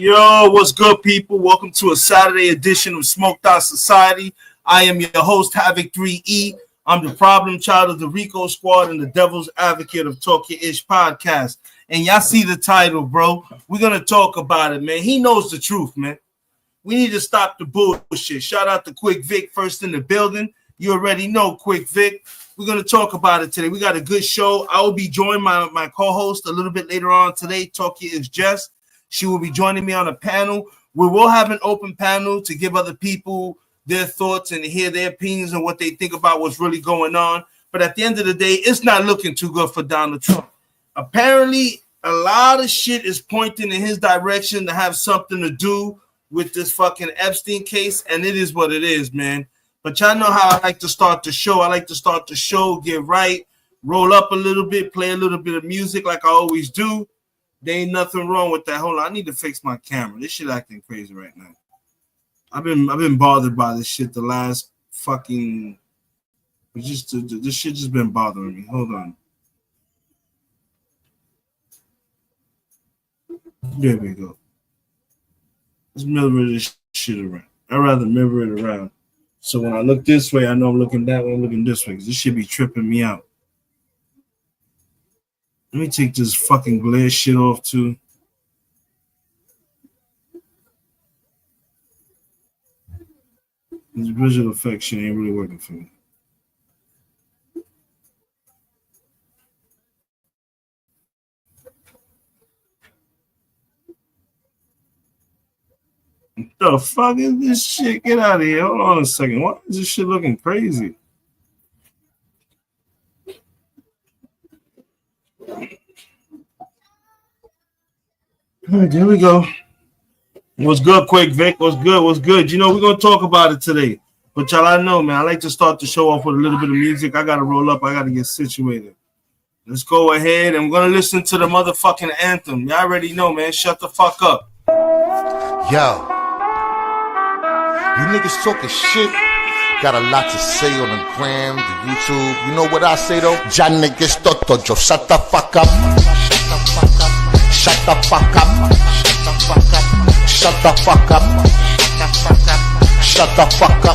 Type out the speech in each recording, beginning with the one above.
Yo, what's good, people? Welcome to a Saturday edition of Smoked Out Society. I am your host, Havoc 3E. I'm the problem child of the Rico Squad and the devil's advocate of Talk Your Ish podcast. And y'all see the title, bro. We're going to talk about it, man. He knows the truth, man. We need to stop the bullshit. Shout out to Quick Vic, first in the building. You already know Quick Vic. We're going to talk about it today. We got a good show. I will be joined by my co-host a little bit later on today, Talk Your Ish Jess. She will be joining me on a panel. We will have an open panel to give other people their thoughts and hear their opinions and what they think about what's really going on. But at the end of the day, it's not looking too good for Donald Trump. Apparently, a lot of shit is pointing in his direction to have something to do with this fucking Epstein case, and it is what it is, man. But y'all know how I like to start the show. I like to start the show, get right, roll up a little bit, play a little bit of music like I always do. There ain't nothing wrong with that. Hold on, I need to fix my camera. This shit acting crazy right now. I've been bothered by this shit the last fucking. This shit just been bothering me. Hold on. There we go. Let's mirror this shit around. I'd rather mirror it around. So when I look this way, I know I'm looking that way. I'm looking this way because this should be tripping me out. Let me take this fucking glare shit off too. This visual effect shit ain't really working for me. What the fuck is this shit? Get out of here. Hold on a second. Why is this shit looking crazy? All right, there we go. What's good, Quick Vic? What's good? What's good? You know, we're going to talk about it today. But y'all, I know, man, I like to start the show off with a little bit of music. I got to roll up. I got to get situated. Let's go ahead. I'm going to listen to the motherfucking anthem. Y'all already know, man. Shut the fuck up. Yo. You niggas talking shit. Got a lot to say on the gram, the YouTube. You know what I say, though? Ya niggas toto, yo, shut the fuck up. Shut the fuck up. Shut the fuck up. Shut the fuck up.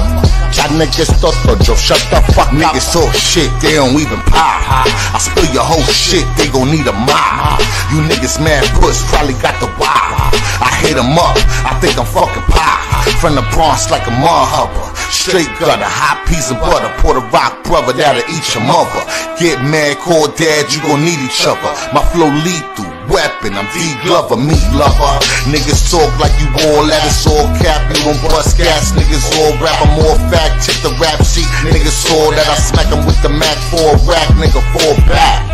Y'all niggas toto, yo, shut the fuck up. Niggas talk shit, they don't even pop. I spill your whole shit, they gon' need a mop. You niggas mad puss, probably got the wild. I hit them up, I think I'm fucking pop. From the Bronx like a mud hubber. Straight gutter, hot piece of butter. Puerto Rock brother, that'll eat your mother. Get mad, call dad, you gon' need each other. My flow lethal, weapon, I'm D Glover, meat lover. Niggas talk like you all that, it's all cap. You don't bust gas, niggas all rap. I'm all fact, check the rap sheet. Niggas saw that I smack them with the Mac for a rack, nigga, fall back.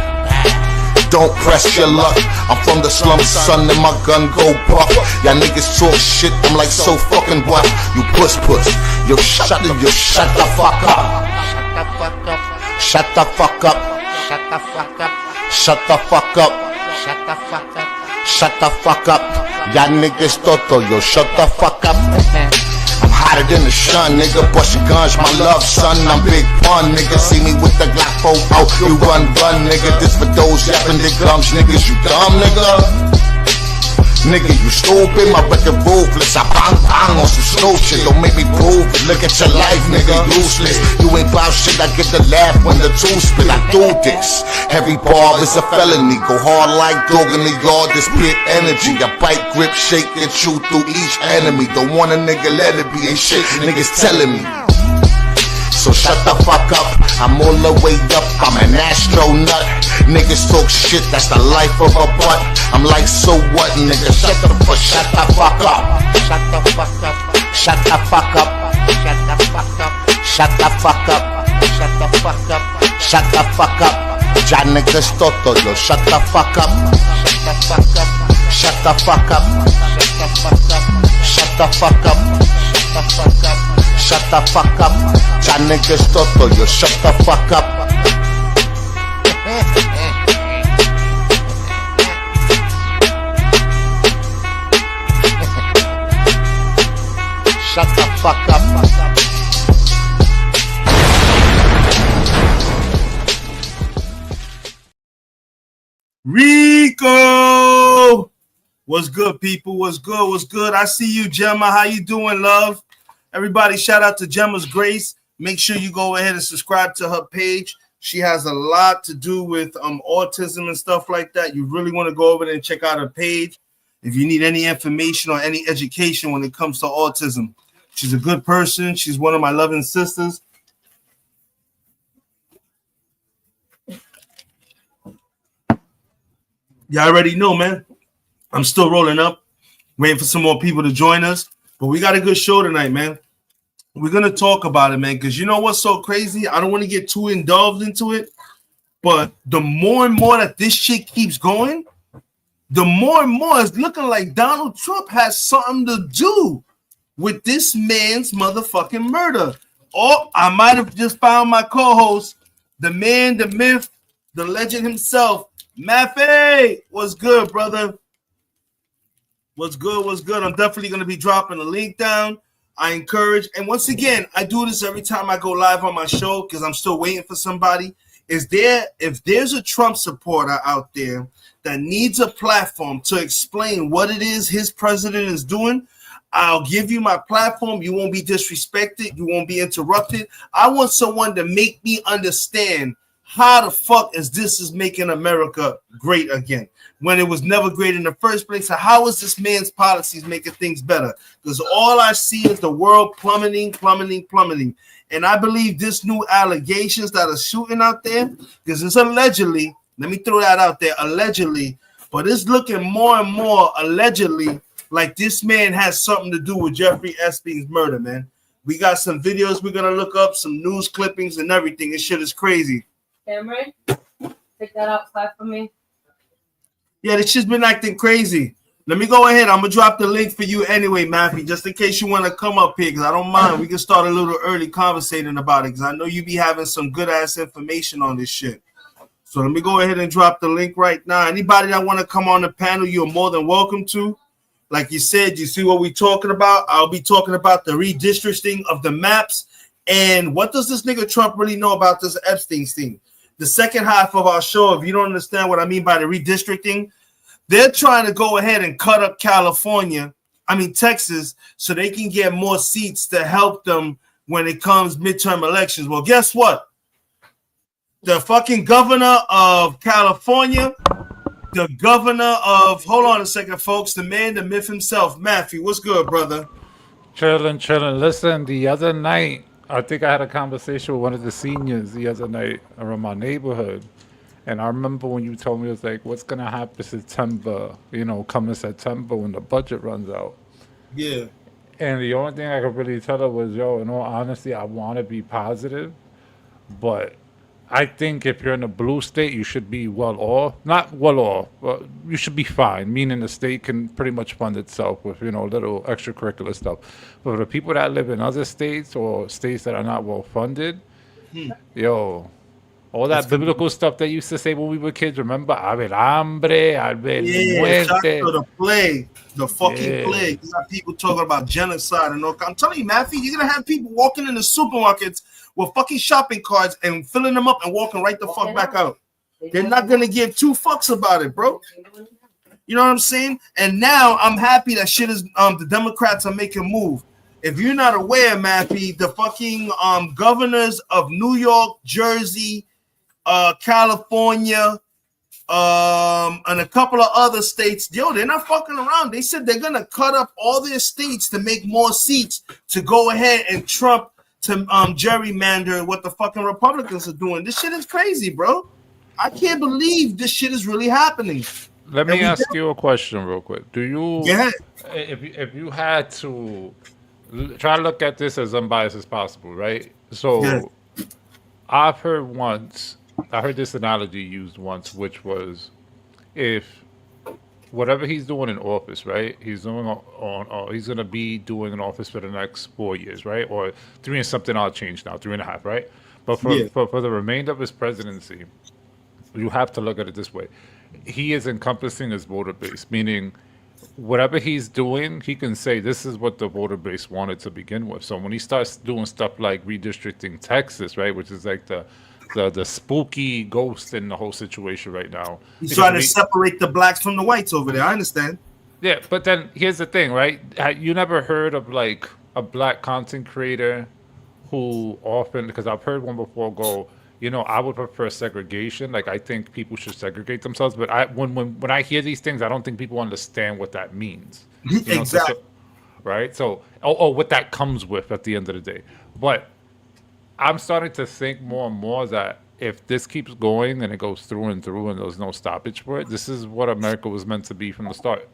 Don't press your luck. I'm from the slums, son, and my gun go buck. Y'all niggas talk shit, I'm like so fucking what? You puss. Yo, shut the fuck up. Shut the fuck up. Shut the fuck up. Shut the fuck up. Shut the fuck up. Shut the fuck up. Y'all niggas toto, yo, shut the fuck up. I'm hotter than the sun, nigga. Bust your guns, my love, son. I'm big pun, nigga. See me with the Glock 4, you run, nigga. This for those yapping their gums, niggas. You dumb, nigga. Nigga, you stupid, my record ruthless. I bang on some snow shit, don't make me prove it. Look at your life, nigga, useless. You ain't bout shit, I get the laugh when the two spit. I do this. Every bar is a felony. Go hard like dog in the yard, this pit energy. I bite, grip, shake, and chew through each enemy. Don't want a nigga, let it be, ain't shit. Niggas telling me. So shut the fuck up, I'm all the way up, I'm an astronaut. Niggas talk shit, that's the life of a butt. I'm like, so what, nigga, shut the fuck up. Shut the fuck up. Shut the fuck up. Shut the fuck up. Shut the fuck up. Shut the fuck up. Shut the fuck up. Shut the fuck up. Ya niggas toto, yo, shut the fuck up. Shut the fuck up. Shut the fuck up. Shut the fuck up. Shut the fuck up. Shut the fuck up. Ya niggas toto, yo, shut the fuck up. Shut the fuck up. Rico! What's good, people? What's good? What's good? I see you, Gemma. How you doing, love? Everybody, shout out to Gemma's Grace. Make sure you go ahead and subscribe to her page. She has a lot to do with autism and stuff like that. You really want to go over there and check out her page if you need any information or any education when it comes to autism. She's a good person. She's one of my loving sisters. You already know, man. I'm still rolling up, waiting for some more people to join us. But we got a good show tonight, man. We're going to talk about it, man, because you know what's so crazy? I don't want to get too indulged into it, but the more and more that this shit keeps going, the more and more it's looking like Donald Trump has something to do with this man's motherfucking murder. Or I might have just found my co-host, the man, the myth, the legend himself, Maffei. What's good, brother? What's good? What's good? I'm definitely going to be dropping a link down. I encourage, and once again, I do this every time I go live on my show because I'm still waiting for somebody. If there's a Trump supporter out there that needs a platform to explain what it is his president is doing, I'll give you my platform. You won't be disrespected. You won't be interrupted. I want someone to make me understand how the fuck is making America great again when it was never great in the first place. So how is this man's policies making things better? Because all I see is the world plummeting. And I believe this new allegations that are shooting out there, because it's allegedly, let me throw that out there, allegedly, but it's looking more and more allegedly like this man has something to do with Jeffrey Epstein's murder, man. We got some videos we're going to look up, some news clippings and everything. This shit is crazy. Cameron, take that outside for me. Yeah, this shit's been acting crazy. Let me go ahead. I'm going to drop the link for you anyway, Matthew, just in case you want to come up here, because I don't mind. We can start a little early conversating about it, because I know you be having some good-ass information on this shit. So let me go ahead and drop the link right now. Anybody that want to come on the panel, you're more than welcome to. Like you said, you see what we're talking about? I'll be talking about the redistricting of the maps. And what does this nigga Trump really know about this Epstein thing? The second half of our show, if you don't understand what I mean by the redistricting, they're trying to go ahead and cut up Texas, so they can get more seats to help them when it comes midterm elections. Well, guess what? The fucking governor of California, the governor of, hold on a second, folks, the man, the myth himself, Matthew. What's good, brother? Chilling. Listen, the other night, I think I had a conversation with one of the seniors the other night around my neighborhood. And I remember when you told me, it was like, what's going to happen September, coming September when the budget runs out. Yeah. And the only thing I could really tell her was, yo, in all honesty, I want to be positive. But I think if you're in a blue state, you should be well off. Not well off, but you should be fine, meaning the state can pretty much fund itself with, little extracurricular stuff. But for the people that live in other states or states that are not well funded, yo, all that biblical stuff that used to say when we were kids, remember? Haber hambre, haber muerte. The plague, the fucking plague. You got people talking about genocide and all. I'm telling you, Matthew, you're going to have people walking in the supermarkets with fucking shopping carts and filling them up and walking right the fuck back out. They're not going to give two fucks about it, bro. You know what I'm saying? And now I'm happy that shit is, the Democrats are making a move. If you're not aware, Matthew, the fucking governors of New York, Jersey, California, and a couple of other states, they're not fucking around. They said they're going to cut up all their states to make more seats to go ahead and Trump to gerrymander what the fucking Republicans are doing. This shit is crazy, bro. I can't believe this shit is really happening. Let me ask you a question real quick. Do you, if you had to try to look at this as unbiased as possible, right? So I've heard this analogy used once, which was if whatever he's doing in office, right? He's doing he's gonna be doing in office for the next 4 years, right? Or 3 and something odd change now, 3.5, right? But for the remainder of his presidency, you have to look at it this way: he is encompassing his voter base, meaning whatever he's doing, he can say this is what the voter base wanted to begin with. So when he starts doing stuff like redistricting Texas, right, which is like the spooky ghost in the whole situation right now. He's trying to separate the blacks from the whites over there. I understand. Yeah, but then here's the thing, right? You never heard of like a black content creator who often, because I've heard one before go, I would prefer segregation. Like I think people should segregate themselves, but when I hear these things, I don't think people understand what that means. Exactly. Right? So, what that comes with at the end of the day. But I'm starting to think more and more that if this keeps going and it goes through and through and there's no stoppage for it, this is what America was meant to be from the start.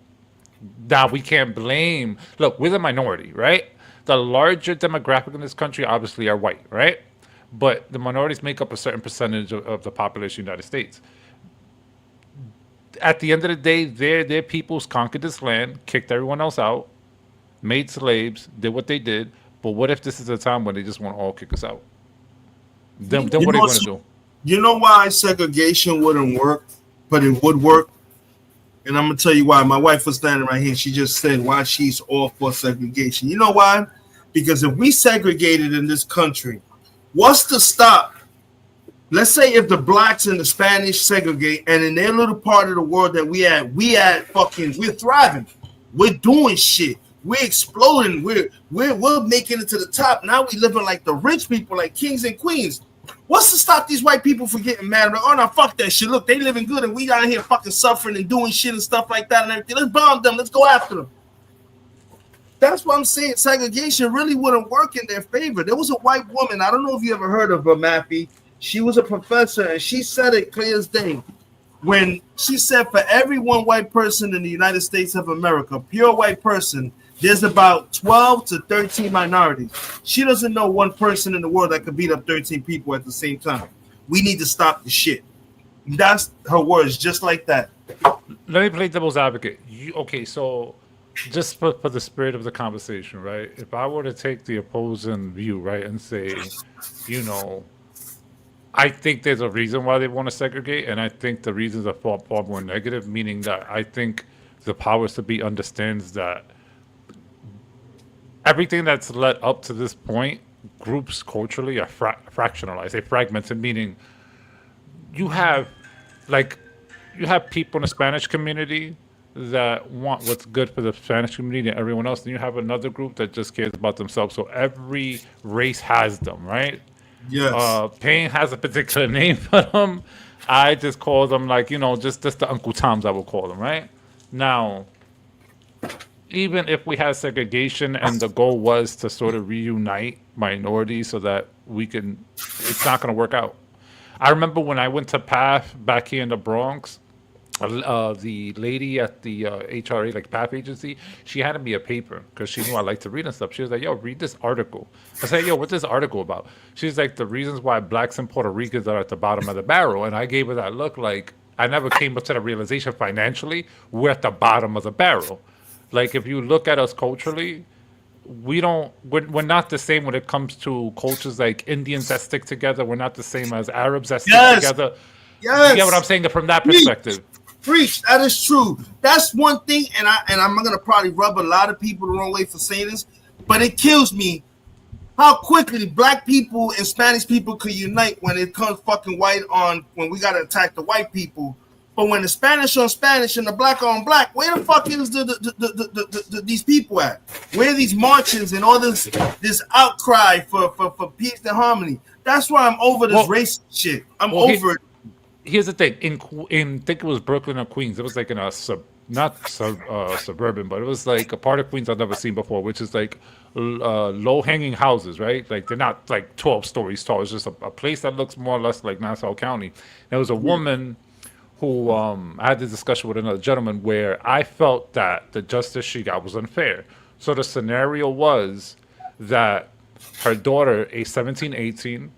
Now, we can't blame. Look, we're the minority, right? The larger demographic in this country obviously are white, right? But the minorities make up a certain percentage of the population of the United States. At the end of the day, their peoples conquered this land, kicked everyone else out, made slaves, did what they did. But what if this is a time when they just want to all kick us out? Then what are you going to do? You know why segregation wouldn't work, but it would work? And I'm going to tell you why. My wife was standing right here. She just said why she's all for segregation. You know why? Because if we segregated in this country, what's to stop? Let's say if the blacks and the Spanish segregate, and in their little part of the world that we're thriving. We're doing shit. We're exploding. We're making it to the top. Now we living like the rich people, like kings and queens. What's to stop these white people from getting mad? Like, oh no, fuck that shit. Look, they living good, and we out here fucking suffering and doing shit and stuff like that and everything. Let's bomb them. Let's go after them. That's what I'm saying. Segregation really wouldn't work in their favor. There was a white woman. I don't know if you ever heard of her, Mappy. She was a professor, and she said it clear as day. When she said for every one white person in the United States of America, pure white person, there's about 12 to 13 minorities. She doesn't know one person in the world that could beat up 13 people at the same time. We need to stop the shit. That's her words, just like that. Let me play devil's advocate. Okay, so just for the spirit of the conversation, right? If I were to take the opposing view, right, and say, I think there's a reason why they want to segregate, and I think the reasons are far more negative, meaning that I think the powers to be understands that everything that's led up to this point, groups culturally are fractionalized. They're fragmented, meaning you have people in the Spanish community that want what's good for the Spanish community and everyone else. Then you have another group that just cares about themselves. So every race has them, right? Yes. Pain has a particular name for them. I just call them just the Uncle Toms, I would call them, right? Now, even if we had segregation and the goal was to sort of reunite minorities so that it's not going to work out. I remember when I went to PATH back here in the Bronx, the lady at the HRA, like PATH agency, she handed me a paper because she knew I like to read and stuff. She was like, yo, read this article. I said, yo, what's this article about? She's like, the reasons why blacks and Puerto Ricans are at the bottom of the barrel. And I gave her that look like I never came up to the realization financially, we're at the bottom of the barrel. Like, if you look at us culturally, we're not the same when it comes to cultures like Indians that stick together. We're not the same as Arabs that stick together. Yes. You get what I'm saying from that perspective? Preach. That is true. That's one thing, and I'm gonna probably rub a lot of people the wrong way for saying this, but it kills me how quickly black people and Spanish people could unite when it comes fucking white on when we gotta attack the white people. But when the Spanish on Spanish and the black on black, where the fuck is these people at? Where are these marchings and all this outcry for peace and harmony? That's why I'm over this race shit. I'm over it. Here's the thing. In I think it was Brooklyn or Queens. It was like in a suburban, but it was like a part of Queens I've never seen before, which is like low-hanging houses, right? Like they're not like 12 stories tall. It's just a place that looks more or less like Nassau County. There was a woman who I had this discussion with another gentleman where I felt that the justice she got was unfair. So the scenario was that her daughter, age 17, 18,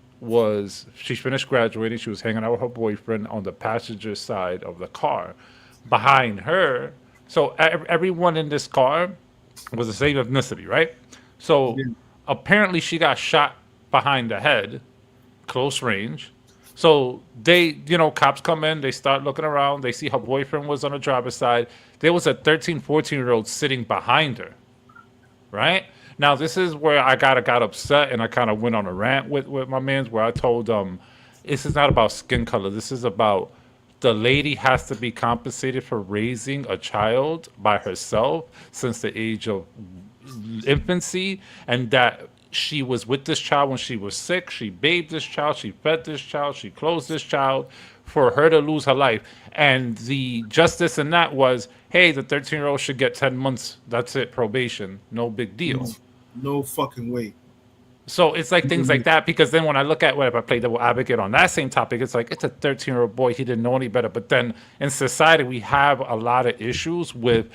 she finished graduating. She was hanging out with her boyfriend on the passenger side of the car. Behind her, so everyone in this car was the same ethnicity, right? So apparently she got shot behind the head, close range. So they, cops come in, they start looking around, they see her boyfriend was on the driver's side. There was a 13, 14-year-old sitting behind her, right? Now, this is where I got upset and I kind of went on a rant with my mans where I told them, this is not about skin color. This is about the lady has to be compensated for raising a child by herself since the age of infancy, and that she was with this child when she was sick. She bathed this child, she fed this child, she clothed this child, for her to lose her life. And the justice in that was, hey, the 13-year-old should get 10 months. That's it, probation. No big deal. No fucking way. So it's like things like that, because then when I look at if I play devil advocate on that same topic, it's like it's a 13-year-old boy. He didn't know any better. But then in society, we have a lot of issues with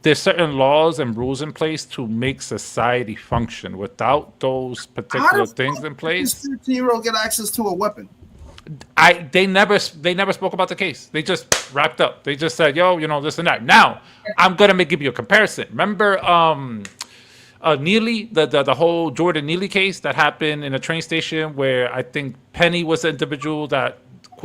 there's certain laws and rules in place to make society function. Without those particular things in place, 13-year-old get access to a weapon. They never spoke about the case. They just wrapped up. They just said, yo, this and that. Now, I'm gonna give you a comparison. Remember Neely, the whole Jordan Neely case that happened in a train station where I think Penny was the individual that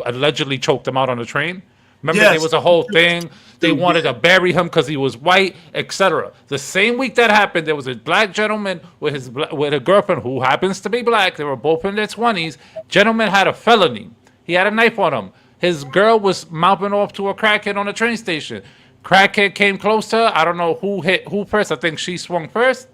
allegedly choked him out on the train? Remember, there was a whole thing. They wanted to bury him because he was white, etc. The same week that happened, there was a black gentleman with a girlfriend who happens to be black. They were both in their 20s. Gentleman had a felony. He had a knife on him. His girl was mouthing off to a crackhead on the train station. Crackhead came close to her. I don't know who hit who first. I think she swung first.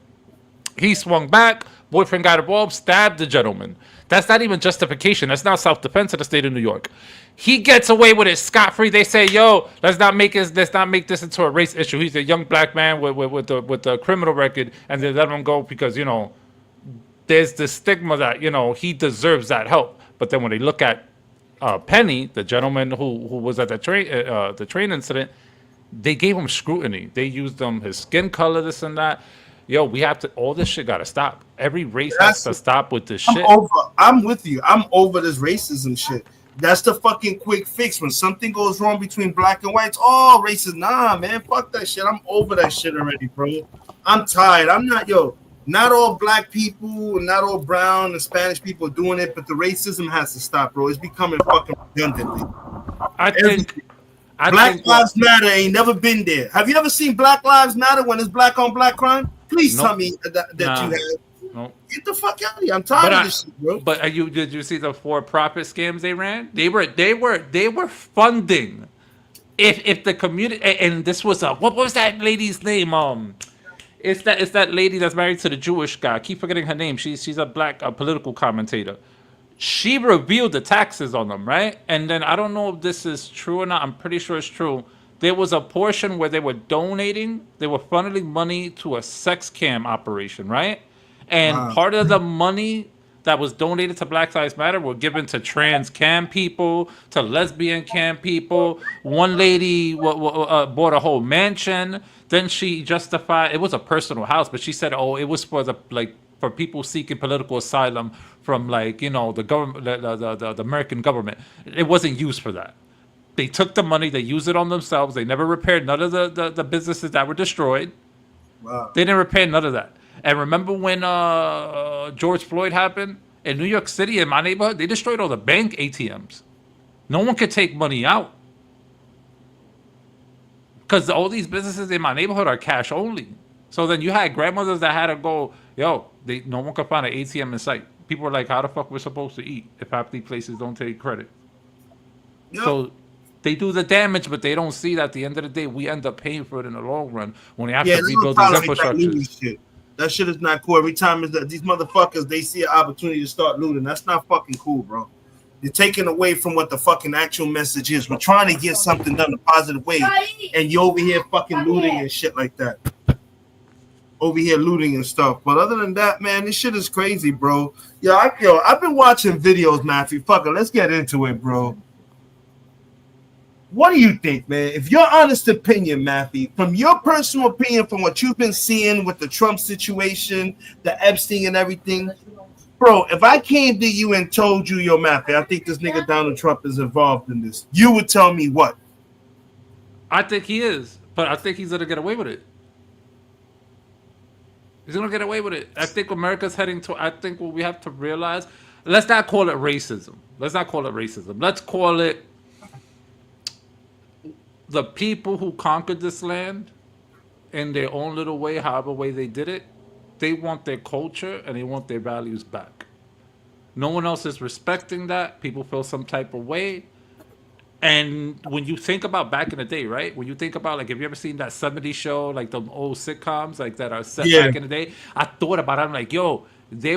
He swung back. Boyfriend got involved, stabbed the gentleman. That's not even justification. That's not self-defense in the state of New York. He gets away with it scot-free. They say, "Yo, let's not make this into a race issue." He's a young black man with a criminal record, and they let him go because there's the stigma that he deserves that help. But then when they look at Penny, the gentleman who was at the train incident, they gave him scrutiny. They used his skin color, this and that. Yo, we have to. All this shit gotta stop. Every race has to stop with this shit. I'm with you. I'm over this racism shit. That's the fucking quick fix. When something goes wrong between black and whites, racist. Nah, man, fuck that shit. I'm over that shit already, bro. I'm tired. Not all black people, not all brown and Spanish people are doing it, but the racism has to stop, bro. It's becoming fucking redundant. I think Black Lives Matter ain't never been there. Have you ever seen Black Lives Matter when it's black on black crime? Please tell me that you have. Nope. Get the fuck out of here. I'm tired of this shit, bro. But did you see the for-profit scams they ran? They were funding. If the community, and this was what was that lady's name? It's that lady that's married to the Jewish guy. I keep forgetting her name. She's a black political commentator. She revealed the taxes on them, right? And then I don't know if this is true or not. I'm pretty sure it's true. There was a portion where they were funneling money to a sex cam operation, right? And part of the money that was donated to Black Lives Matter were given to trans cam people, to lesbian cam people. One lady bought a whole mansion. Then she justified, it was a personal house, but she said, it was for for people seeking political asylum from the government, the American government. It wasn't used for that. They took the money, they used it on themselves. They never repaired none of the businesses that were destroyed. Wow. They didn't repair none of that. And remember when George Floyd happened? In New York City, in my neighborhood, they destroyed all the bank ATMs. No one could take money out. Because all these businesses in my neighborhood are cash only. So then you had grandmothers that had to go, no one could find an ATM in sight. People were like, how the fuck we're supposed to eat if half these places don't take credit? Yep. So they do the damage, but they don't see that at the end of the day, we end up paying for it in the long run when they have to rebuild these infrastructures. That shit is not cool. Every time these motherfuckers, they see an opportunity to start looting. That's not fucking cool, bro. You're taking away from what the fucking actual message is. We're trying to get something done a positive way, and you're over here fucking looting and shit like that. Over here looting and stuff. But other than that, man, this shit is crazy, bro. I've been watching videos, Matthew. Fuck it, let's get into it, bro. What do you think, man? If your honest opinion, Matthew, from your personal opinion, from what you've been seeing with the Trump situation, the Epstein and everything, bro, if I came to you and told you, yo, Matthew, I think this nigga Donald Trump is involved in this, you would tell me what? I think he is, but I think he's going to get away with it. He's going to get away with it. I think America's heading to, I think what we have to realize, let's not call it racism. Let's call it the people who conquered this land in their own little way, however way they did it, they want their culture and they want their values back. No one else is respecting that. People feel some type of way. And when you think about back in the day, right? When you think about like, have you ever seen that 70s show, like the old sitcoms, like that are set back in the day? I thought about it. I'm like, yo, the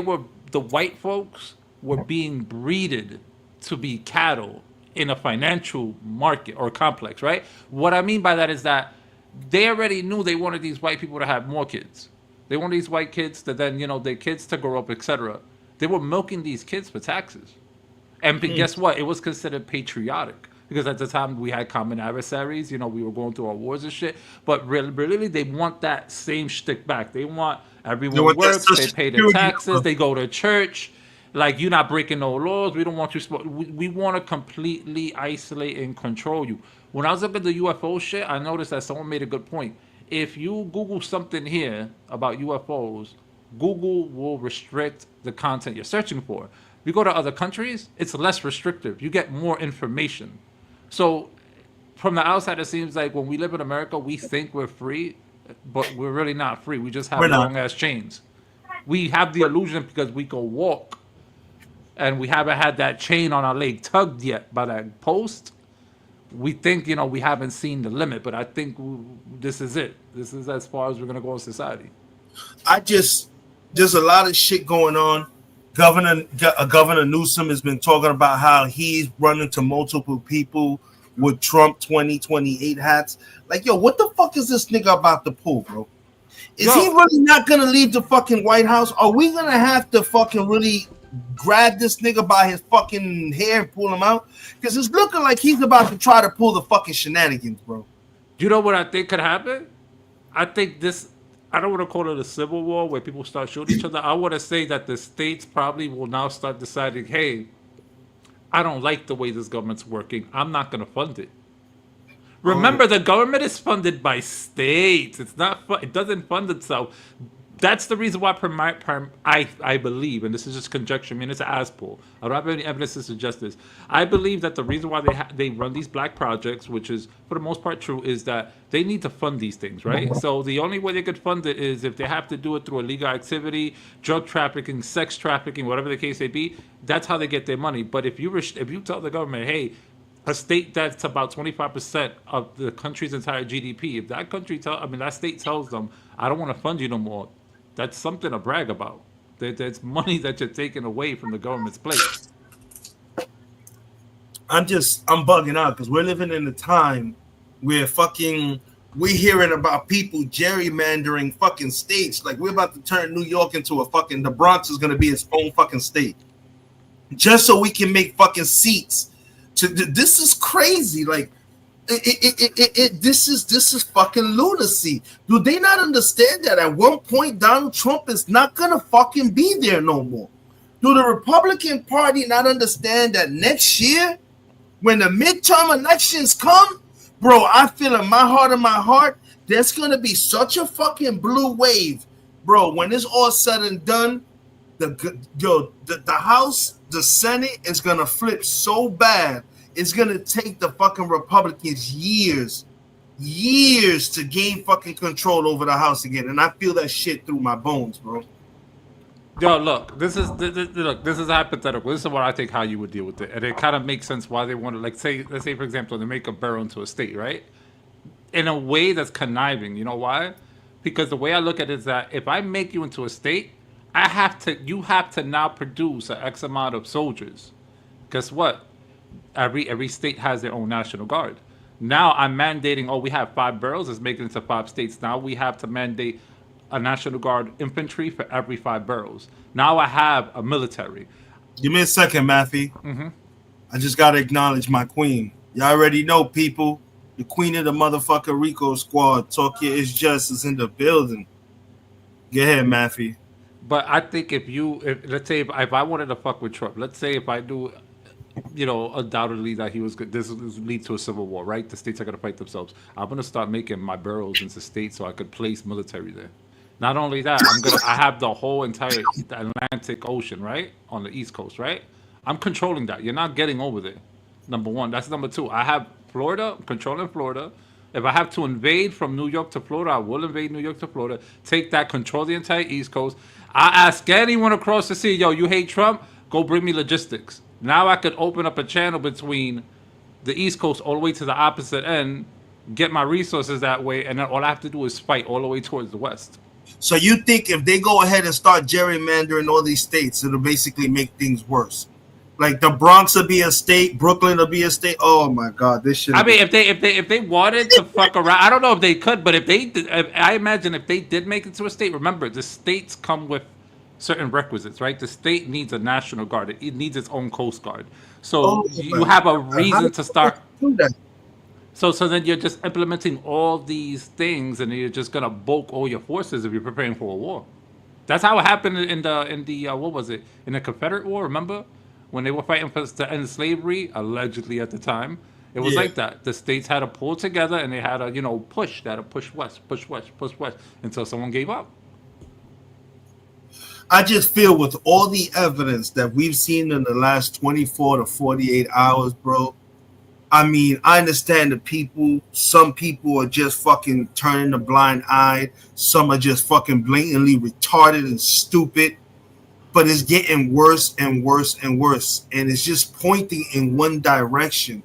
white folks were being breeded to be cattle in a financial market or complex, right? What I mean by that is that they already knew they wanted these white people to have more kids. They wanted these white kids to then, their kids to grow up, etc. They were milking these kids for taxes. And guess what? It was considered patriotic because at the time we had common adversaries. We were going through our wars and shit. But really, they want that same shtick back. They want everyone works, they pay their taxes, they go to church. Like, you're not breaking no laws. We don't want you. We want to completely isolate and control you. When I was looking at the UFO shit, I noticed that someone made a good point. If you Google something here about UFOs, Google will restrict the content you're searching for. If you go to other countries, it's less restrictive. You get more information. So from the outside, it seems like when we live in America, we think we're free, but we're really not free. We just have long-ass chains. We have the illusion because we can walk, and we haven't had that chain on our leg tugged yet by that post. We think, we haven't seen the limit, but I think this is it. This is as far as we're going to go in society. There's a lot of shit going on. Governor Newsom has been talking about how he's running to multiple people with Trump 2028 hats. Like, yo, what the fuck is this nigga about to pull, bro? Is he really not going to leave the fucking White House? Are we going to have to fucking really grab this nigga by his fucking hair and pull him out? Because it's looking like he's about to try to pull the fucking shenanigans, bro. You know what I think could happen? I think I don't want to call it a civil war where people start shooting each other. I want to say that the states probably will now start deciding, hey, I don't like the way this government's working. I'm not going to fund it. Remember, the government is funded by states. It's not. It doesn't fund itself. That's the reason why I believe, and this is just conjecture. I mean, it's an ass pull. I don't have any evidence to suggest this. I believe that the reason why they run these black projects, which is for the most part true, is that they need to fund these things, right? So the only way they could fund it is if they have to do it through illegal activity, drug trafficking, sex trafficking, whatever the case may be. That's how they get their money. But if you tell the government, hey, a state that's about 25% of the country's entire GDP, if that state tells them, I don't want to fund you no more, that's something to brag about. There's money that you're taking away from the government's plate. I'm bugging out because we're living in a time where we're hearing about people gerrymandering fucking states. Like, we're about to turn New York into the Bronx is going to be its own fucking state. Just so we can make fucking seats. This is crazy. Like, this is fucking lunacy. Do they not understand that at one point Donald Trump is not gonna fucking be there no more? Do the Republican Party not understand that next year, when the midterm elections come, bro, I feel in my heart there's gonna be such a fucking blue wave, bro. When it's all said and done, the House, the Senate is gonna flip so bad. It's gonna take the fucking Republicans years to gain fucking control over the House again, and I feel that shit through my bones, bro. Yo, look, this is hypothetical. This is what I think how you would deal with it, and it kind of makes sense why they want to, let's say for example, they make a borough into a state, right? In a way that's conniving. You know why? Because the way I look at it is that if I make you into a state, you have to now produce an X amount of soldiers. Guess what? Every state has their own National Guard. Now I'm mandating, we have 5 boroughs, let's make it into 5 states. Now we have to mandate a National Guard infantry for every 5 boroughs. Now I have a military. Give me a second, Matthew. Mm-hmm. I just got to acknowledge my queen. Y'all already know, people. The queen of the motherfucking Rico squad, Talkia is Just, is in the building. Go ahead, Matthew. But I think let's say if I wanted to fuck with Trump, let's say if I do, undoubtedly that he was good, this would lead to a civil war, right? The states are going to fight themselves. I'm going to start making my boroughs into states so I could place military there. Not only that, I have the whole entire Atlantic Ocean, right? On the East Coast, right? I'm controlling that. You're not getting over there. Number one. That's number two. I have Florida, I'm controlling Florida. If I have to invade from New York to Florida, I will invade New York to Florida. Take that, control the entire East Coast. I ask anyone across the sea, yo, you hate Trump? Go bring me logistics. Now I could open up a channel between the East Coast all the way to the opposite end, get my resources that way, and then all I have to do is fight all the way towards the West. So you think if they go ahead and start gerrymandering all these states, it'll basically make things worse? Like the Bronx will be a state, Brooklyn will be a state. Oh my God, this shit. I mean, if they wanted to fuck around, I don't know if they could, but if they did, I imagine if they did make it to a state, remember the states come with certain requisites, right? The state needs a national guard. It needs its own coast guard. So you have a reason to start. So then you're just implementing all these things, and you're just gonna bulk all your forces if you're preparing for a war. That's how it happened in the what was it, in the Confederate War? Remember when they were fighting to end slavery, allegedly at the time? It was like that. The states had to pull together, and they had to push. They had to push west until someone gave up. I just feel with all the evidence that we've seen in the last 24 to 48 hours, bro. I mean, I understand the people. Some people are just fucking turning a blind eye. Some are just fucking blatantly retarded and stupid. But it's getting worse and worse and worse. And it's just pointing in one direction.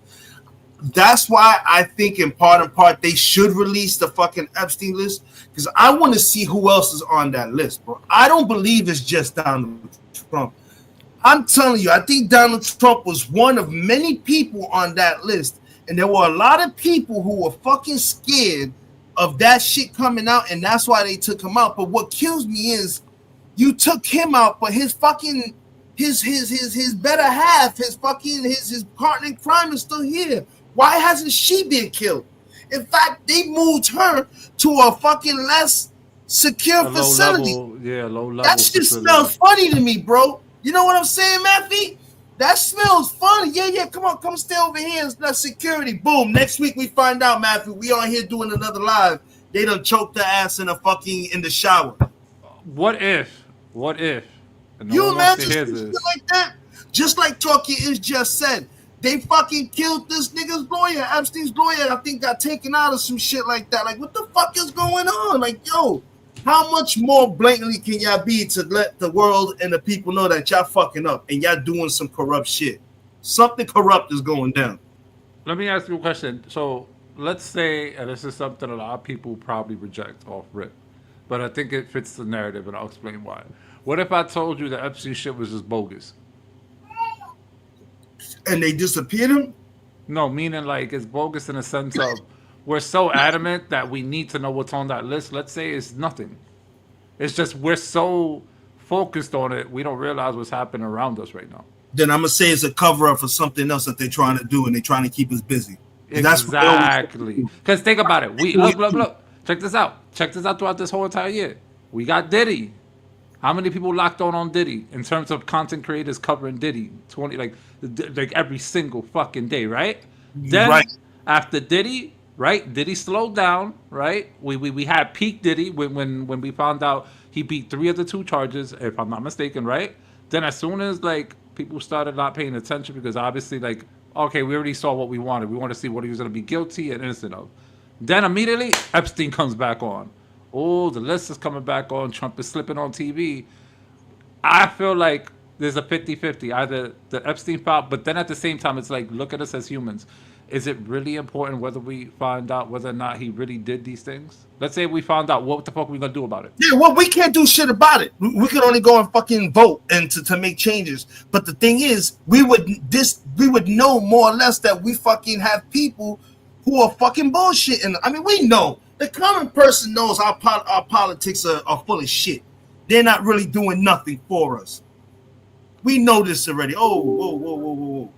That's why I think in part they should release the fucking Epstein list. Because I want to see who else is on that list, bro. I don't believe it's just Donald Trump. I'm telling you, I think Donald Trump was one of many people on that list. And there were a lot of people who were fucking scared of that shit coming out. And that's why they took him out. But what kills me is you took him out, but his fucking his better half, his partner in crime is still here. Why hasn't she been killed? In fact, they moved her to a fucking less secure facility. Low level. That shit smells funny to me, bro. You know what I'm saying, Matthew? That smells funny. Yeah. Come stay over here. It's not security. Boom. Next week we find out, Matthew. We on here doing another live. They done choked the ass in the shower. What if? And no you imagine shit like that? Just like Talkie is just said. They fucking killed this nigga's lawyer. Epstein's lawyer, I think, got taken out of some shit like that. Like, what the fuck is going on? Like, yo, how much more blatantly can y'all be to let the world and the people know that y'all fucking up and y'all doing some corrupt shit? Something corrupt is going down. Let me ask you a question. So let's say, and this is something a lot of people probably reject off rip, but I think it fits the narrative, and I'll explain why. What if I told you that Epstein shit was just bogus? And they disappeared him? No, meaning like it's bogus in the sense of we're so adamant that we need to know what's on that list. Let's say it's nothing. It's just we're so focused on it, we don't realize what's happening around us right now. Then I'm going to say it's a cover-up for something else that they're trying to do, and they're trying to keep us busy. Exactly. Because think about it. Look. Check this out. Throughout this whole entire year. We got Diddy. How many people locked on Diddy in terms of content creators covering Diddy? 20, like every single fucking day, right? Then after Diddy, right? Diddy slowed down, right? We had peak Diddy when we found out he beat 3 of the 2 charges, if I'm not mistaken, right? Then as soon as like people started not paying attention because obviously like, okay, we already saw what we wanted. We want to see what he was going to be guilty and innocent of. Then immediately Epstein comes back on. Oh, the list is coming back on. Trump is slipping on TV. I feel like there's a 50-50. Either the Epstein file, but then at the same time, it's like, look at us as humans. Is it really important whether we find out whether or not he really did these things? Let's say we found out, what the fuck are we going to do about it? Yeah, well, we can't do shit about it. We can only go and fucking vote and to make changes. But the thing is, we would know more or less that we fucking have people who are fucking bullshitting. I mean, we know. The common person knows our politics are full of shit. They're not really doing nothing for us. We know this already. Oh, whoa.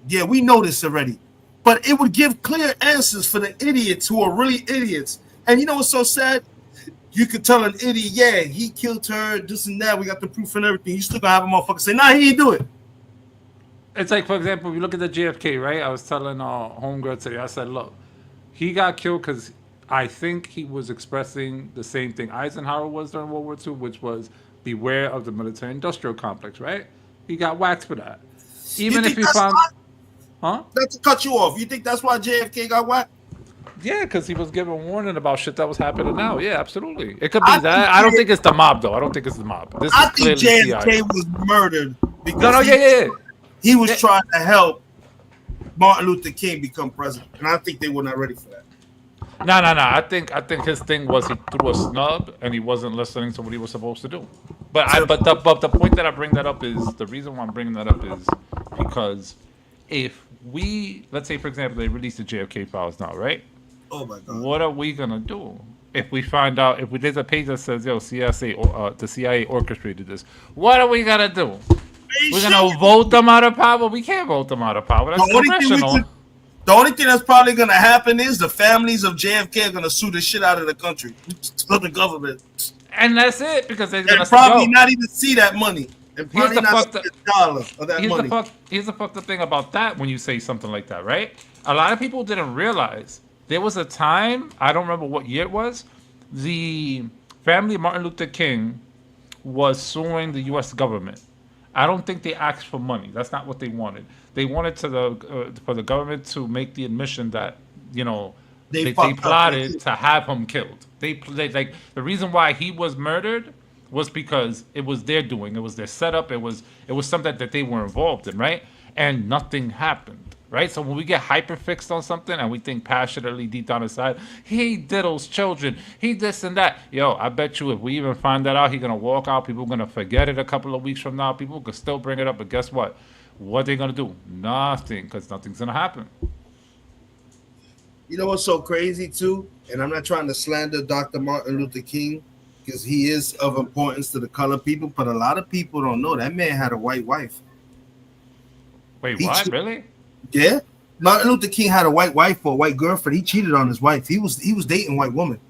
Yeah, we know this already. But it would give clear answers for the idiots who are really idiots. And you know what's so sad? You could tell an idiot, yeah, he killed her, this and that. We got the proof and everything. You still gonna have a motherfucker say, nah, he didn't do it. It's like, for example, if you look at the JFK, right? I was telling homegirl today, I said, look, he got killed because I think he was expressing the same thing Eisenhower was during World War II, which was beware of the military-industrial complex, right? He got waxed for that. Even if he found... Huh? Not to cut you off. You think that's why JFK got whacked? Yeah, because he was giving warning about shit that was happening now. Yeah, absolutely. It could be that. I don't think it's the mob, though. I don't think it's the mob. I think JFK was murdered because yeah. He was trying to help Martin Luther King become president, and I think they were not ready for that. No. I think his thing was he threw a snub and he wasn't listening to what he was supposed to do. But the point that I bring that up is the reason why I'm bringing that up is because if let's say for example they release the JFK files now, right? Oh my God. What are we gonna do if we find out if there's a page that says yo the CIA orchestrated this? What are we gonna do? We're gonna vote them out of power? We can't vote them out of power. That's congressional. The only thing that's probably going to happen is the families of JFK are going to sue the shit out of the country, to the government. And that's it, because they're going to probably not even see that money. And probably not see a dollar of that money. Here's the fucked up thing about that when you say something like that, right? A lot of people didn't realize there was a time, I don't remember what year it was, the family of Martin Luther King was suing the U.S. government. I don't think they asked for money. That's not what they wanted. They wanted for the government to make the admission that they plotted to have him killed. They like the reason why he was murdered was because it was their doing. It was their setup. It was something that they were involved in, right? And nothing happened, right? So when we get hyper fixed on something and we think passionately deep down inside, he diddles children, he this and that. Yo, I bet you if we even find that out, he's gonna walk out. People are gonna forget it a couple of weeks from now. People could still bring it up, but guess what? What are they gonna do? Nothing, because nothing's gonna happen. You know what's so crazy too? And I'm not trying to slander Dr. Martin Luther King because he is of importance to the colored people, but a lot of people don't know that man had a white wife. Wait, what? Really? Yeah. Martin Luther King had a white wife or a white girlfriend. He cheated on his wife. He was dating white woman.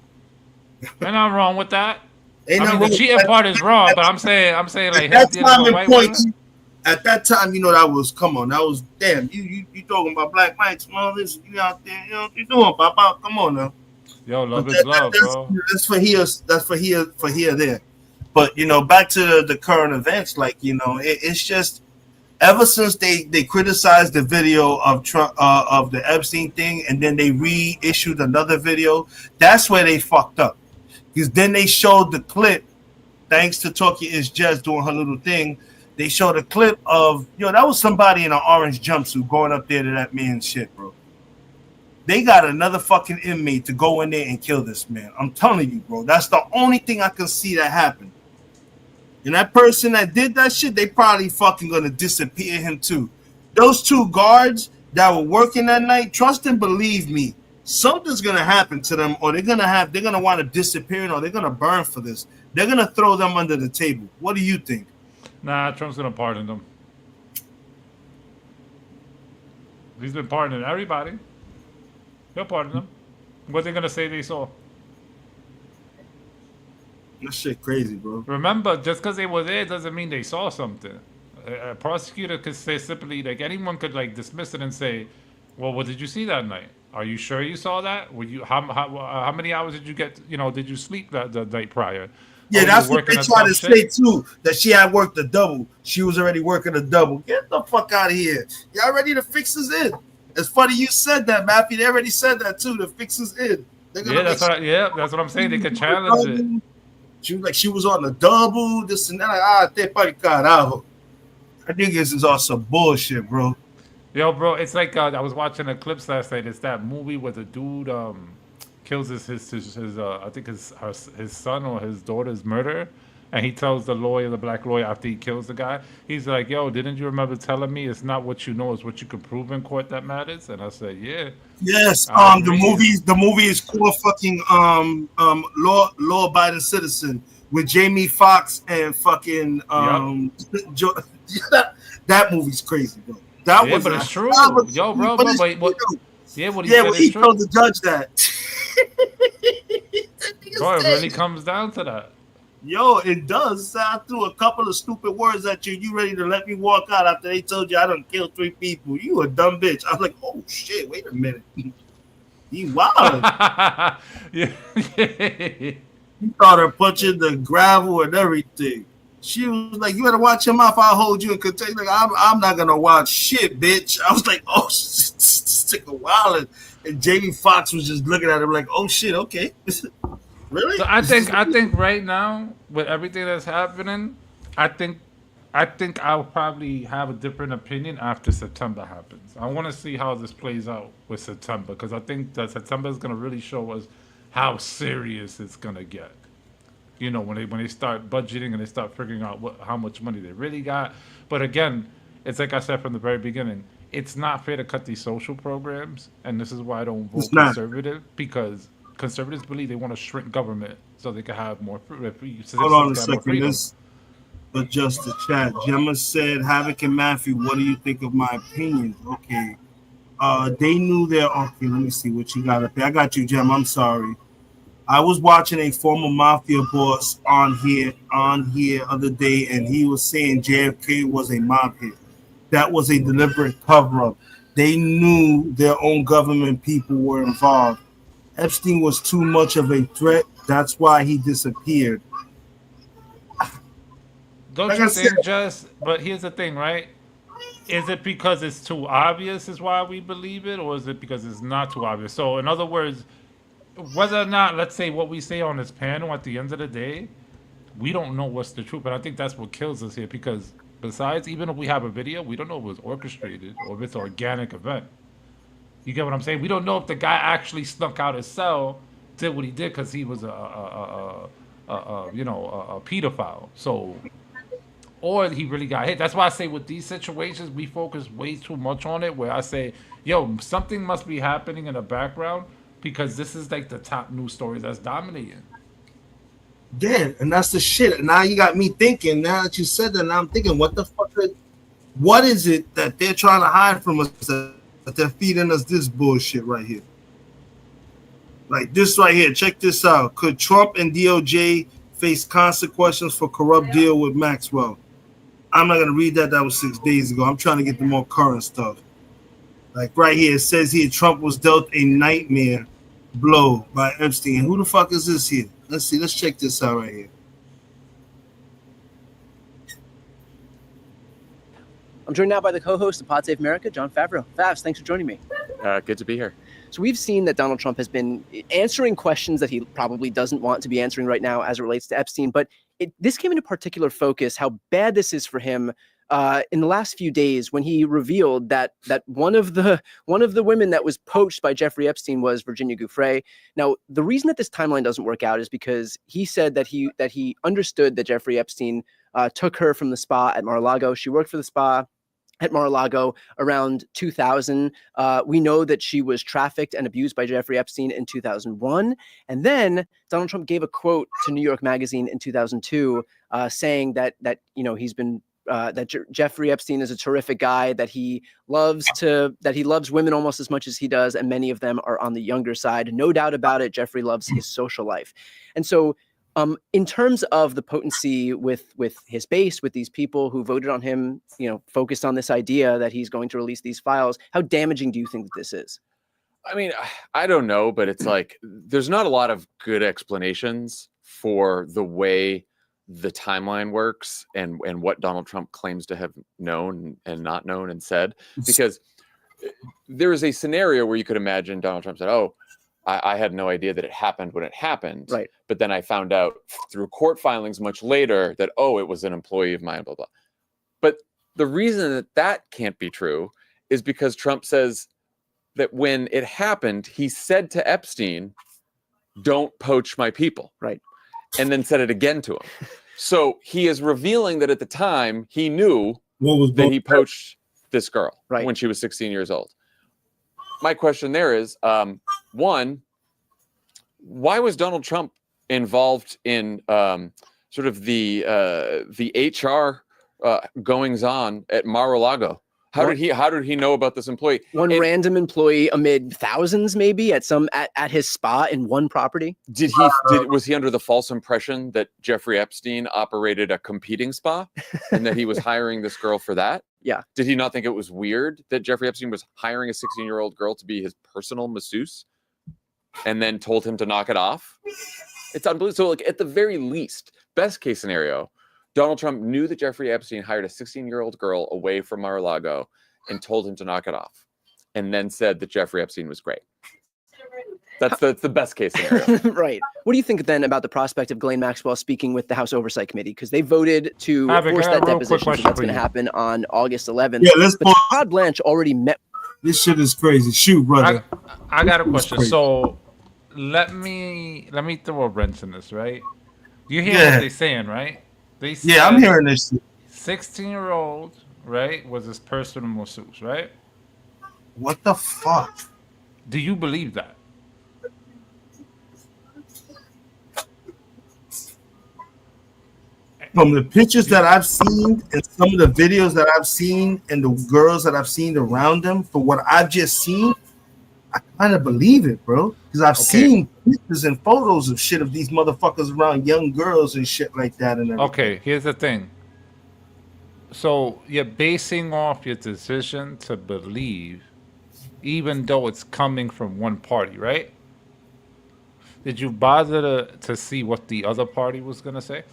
Ain't nothing wrong with that. The cheating part is wrong, but I'm saying like at that time, that was that was damn. You talking about black whites, all this? You out there? You know what you doing, Papa? Come on now. Yo, love is love, bro. That's for here. That's for here. There. But back to the current events. Like it's just ever since they criticized the video of Trump of the Epstein thing, and then they reissued another video. That's where they fucked up, because then they showed the clip. Thanks to Talkie Is Just doing her little thing. They showed a clip of, that was somebody in an orange jumpsuit going up there to that man's shit, bro. They got another fucking inmate to go in there and kill this man. I'm telling you, bro. That's the only thing I can see that happen. And that person that did that shit, they probably fucking gonna disappear him too. Those two guards that were working that night, trust and believe me, something's gonna happen to them, or they're gonna wind up disappearing, or they're gonna burn for this. They're gonna throw them under the table. What do you think? Nah, Trump's gonna pardon them. He's been pardoning everybody. He'll pardon them. What are they gonna say they saw? That shit crazy, bro. Remember, just because they were there doesn't mean they saw something. A prosecutor could say simply, like anyone could dismiss it and say, "Well, what did you see that night? Are you sure you saw that? Were you how many hours did you get? Did you sleep the night prior?" Yeah, that's what they try to say too. That she had worked a double. She was already working a double. Get the fuck out of here. Y'all ready to fix this in? It's funny you said that, Matthew. They already said that too. The fix is in. That's what I'm saying. They could challenge it. She was like, she was on the double, this and that. Te pari carajo. I think this is all some bullshit, bro. Yo, bro, it's like I was watching a clips last night. It's that movie where the dude kills his I think his son or his daughter's murderer, and he tells the black lawyer after he kills the guy, he's like, "Yo, didn't you remember telling me it's not what you know, it's what you can prove in court that matters?" And I said, "Yeah." Yes. The movie is called fucking Law Abiding Citizen with Jamie Foxx and fucking that movie's crazy, bro. But it's true. Yo, bro, but he told the judge that. Bro, it really comes down to that. Yo, it does. I threw a couple of stupid words at you. You ready to let me walk out after they told you I done killed 3 people? You a dumb bitch. I was like, oh shit, wait a minute. You wild. Yeah. You thought her punching the gravel and everything. She was like, you better watch your mouth. I'll hold you in contact. Like, I'm not gonna watch shit, bitch. I was like, oh, stick a while. And Jamie Foxx was just looking at him like, oh shit, okay. Really? So I think right now with everything that's happening, I think I think I'll probably have a different opinion after September happens. I want to see how this plays out with September because I think that September is going to really show us how serious it's going to get. You know, when they start budgeting and they start figuring out how much money they really got. But again, it's like I said from the very beginning, it's not fair to cut these social programs, and this is why I don't vote conservative because conservatives believe they want to shrink government so they can have more free. Hold on a second. This adjust the chat. Gemma said, Havoc and Matthew, what do you think of my opinion? Okay. They knew their okay, let me see what you got up there. I got you, Gemma. I'm sorry. I was watching a former mafia boss on here other day, and he was saying JFK was a mob hit. That was a deliberate cover-up. They knew their own government people were involved. Epstein was too much of a threat. That's why he disappeared. Don't you think, but here's the thing, right? Is it because it's too obvious is why we believe it, or is it because it's not too obvious? So, in other words, whether or not, let's say, what we say on this panel at the end of the day, we don't know what's the truth. But I think that's what kills us here because besides, even if we have a video, we don't know if it was orchestrated or if it's an organic event. You get what I'm saying? We don't know if the guy actually snuck out his cell, did what he did because he was a pedophile. So, or he really got hit. That's why I say with these situations, we focus way too much on it. Where I say, yo, something must be happening in the background because this is like the top news story that's dominating. Yeah, and that's the shit. Now you got me thinking. Now that you said that, now I'm thinking, what the fuck? What is it that they're trying to hide from us? That they're feeding us this bullshit right here. Like this right here. Check this out. Could Trump and DOJ face consequences for corrupt deal with Maxwell? I'm not gonna read that. That was 6 days ago. I'm trying to get the more current stuff. Like right here, it says here Trump was dealt a nightmare blow by Epstein. Who the fuck is this here? Let's see. Let's check this out right here. I'm joined now by the co-host of Pod Save America, John Favreau. Favs, thanks for joining me. Good to be here. So we've seen that Donald Trump has been answering questions that he probably doesn't want to be answering right now as it relates to Epstein. But this came into particular focus, how bad this is for him in the last few days when he revealed that one of the women that was poached by Jeffrey Epstein was Virginia Giuffre. Now, the reason that this timeline doesn't work out is because he said that he understood that Jeffrey Epstein took her from the spa at Mar-a-Lago. She worked for the spa at Mar-a-Lago around 2000. We know that she was trafficked and abused by Jeffrey Epstein in 2001. And then Donald Trump gave a quote to New York Magazine in 2002 saying that he's been that Jeffrey Epstein is a terrific guy, that he loves women almost as much as he does, and many of them are on the younger side. No doubt about it, Jeffrey loves his social life. And so in terms of the potency with his base, with these people who voted on him, focused on this idea that he's going to release these files, how damaging do you think that this is? I mean, I don't know, but it's like there's not a lot of good explanations for the way the timeline works and what Donald Trump claims to have known and not known and said, because there is a scenario where you could imagine Donald Trump said, oh, I had no idea that it happened when it happened. Right. But then I found out through court filings much later that, oh, it was an employee of mine, blah, blah. But the reason that can't be true is because Trump says that when it happened, he said to Epstein, don't poach my people. Right. And then said it again to him. So he is revealing that at the time he knew that he poached this girl when she was 16 years old. My question there is, one, why was Donald Trump involved in sort of the HR goings on at Mar-a-Lago? How did he know about this employee? Random employee amid thousands, maybe at his spa in one property. Was he under the false impression that Jeffrey Epstein operated a competing spa and that he was hiring this girl for that? Yeah. Did he not think it was weird that Jeffrey Epstein was hiring a 16-year-old girl to be his personal masseuse and then told him to knock it off? It's unbelievable. So, like, at the very least, best case scenario, Donald Trump knew that Jeffrey Epstein hired a 16-year-old girl away from Mar-a-Lago and told him to knock it off, and then said that Jeffrey Epstein was great. That's the best case scenario. Right. What do you think then about the prospect of Ghislaine Maxwell speaking with the House Oversight Committee? Because they voted to force that deposition, so that's going to happen on August 11th. Yeah, but Todd Blanche already met. This shit is crazy. Shoot, brother. I got a question. So let me throw a wrench in this, right? You hear what they're saying, right? They said I'm hearing this shit. 16-year-old, right, was his personal masseuse, right? What the fuck? Do you believe that? From the pictures that I've seen and some of the videos that I've seen and the girls that I've seen around them, for what I've just seen, I kind of believe it, bro. Because I've seen pictures and photos of shit of these motherfuckers around young girls and shit like that. And everything. Okay, here's the thing. So you're basing off your decision to believe, even though it's coming from one party, right? Did you bother to see what the other party was going to say?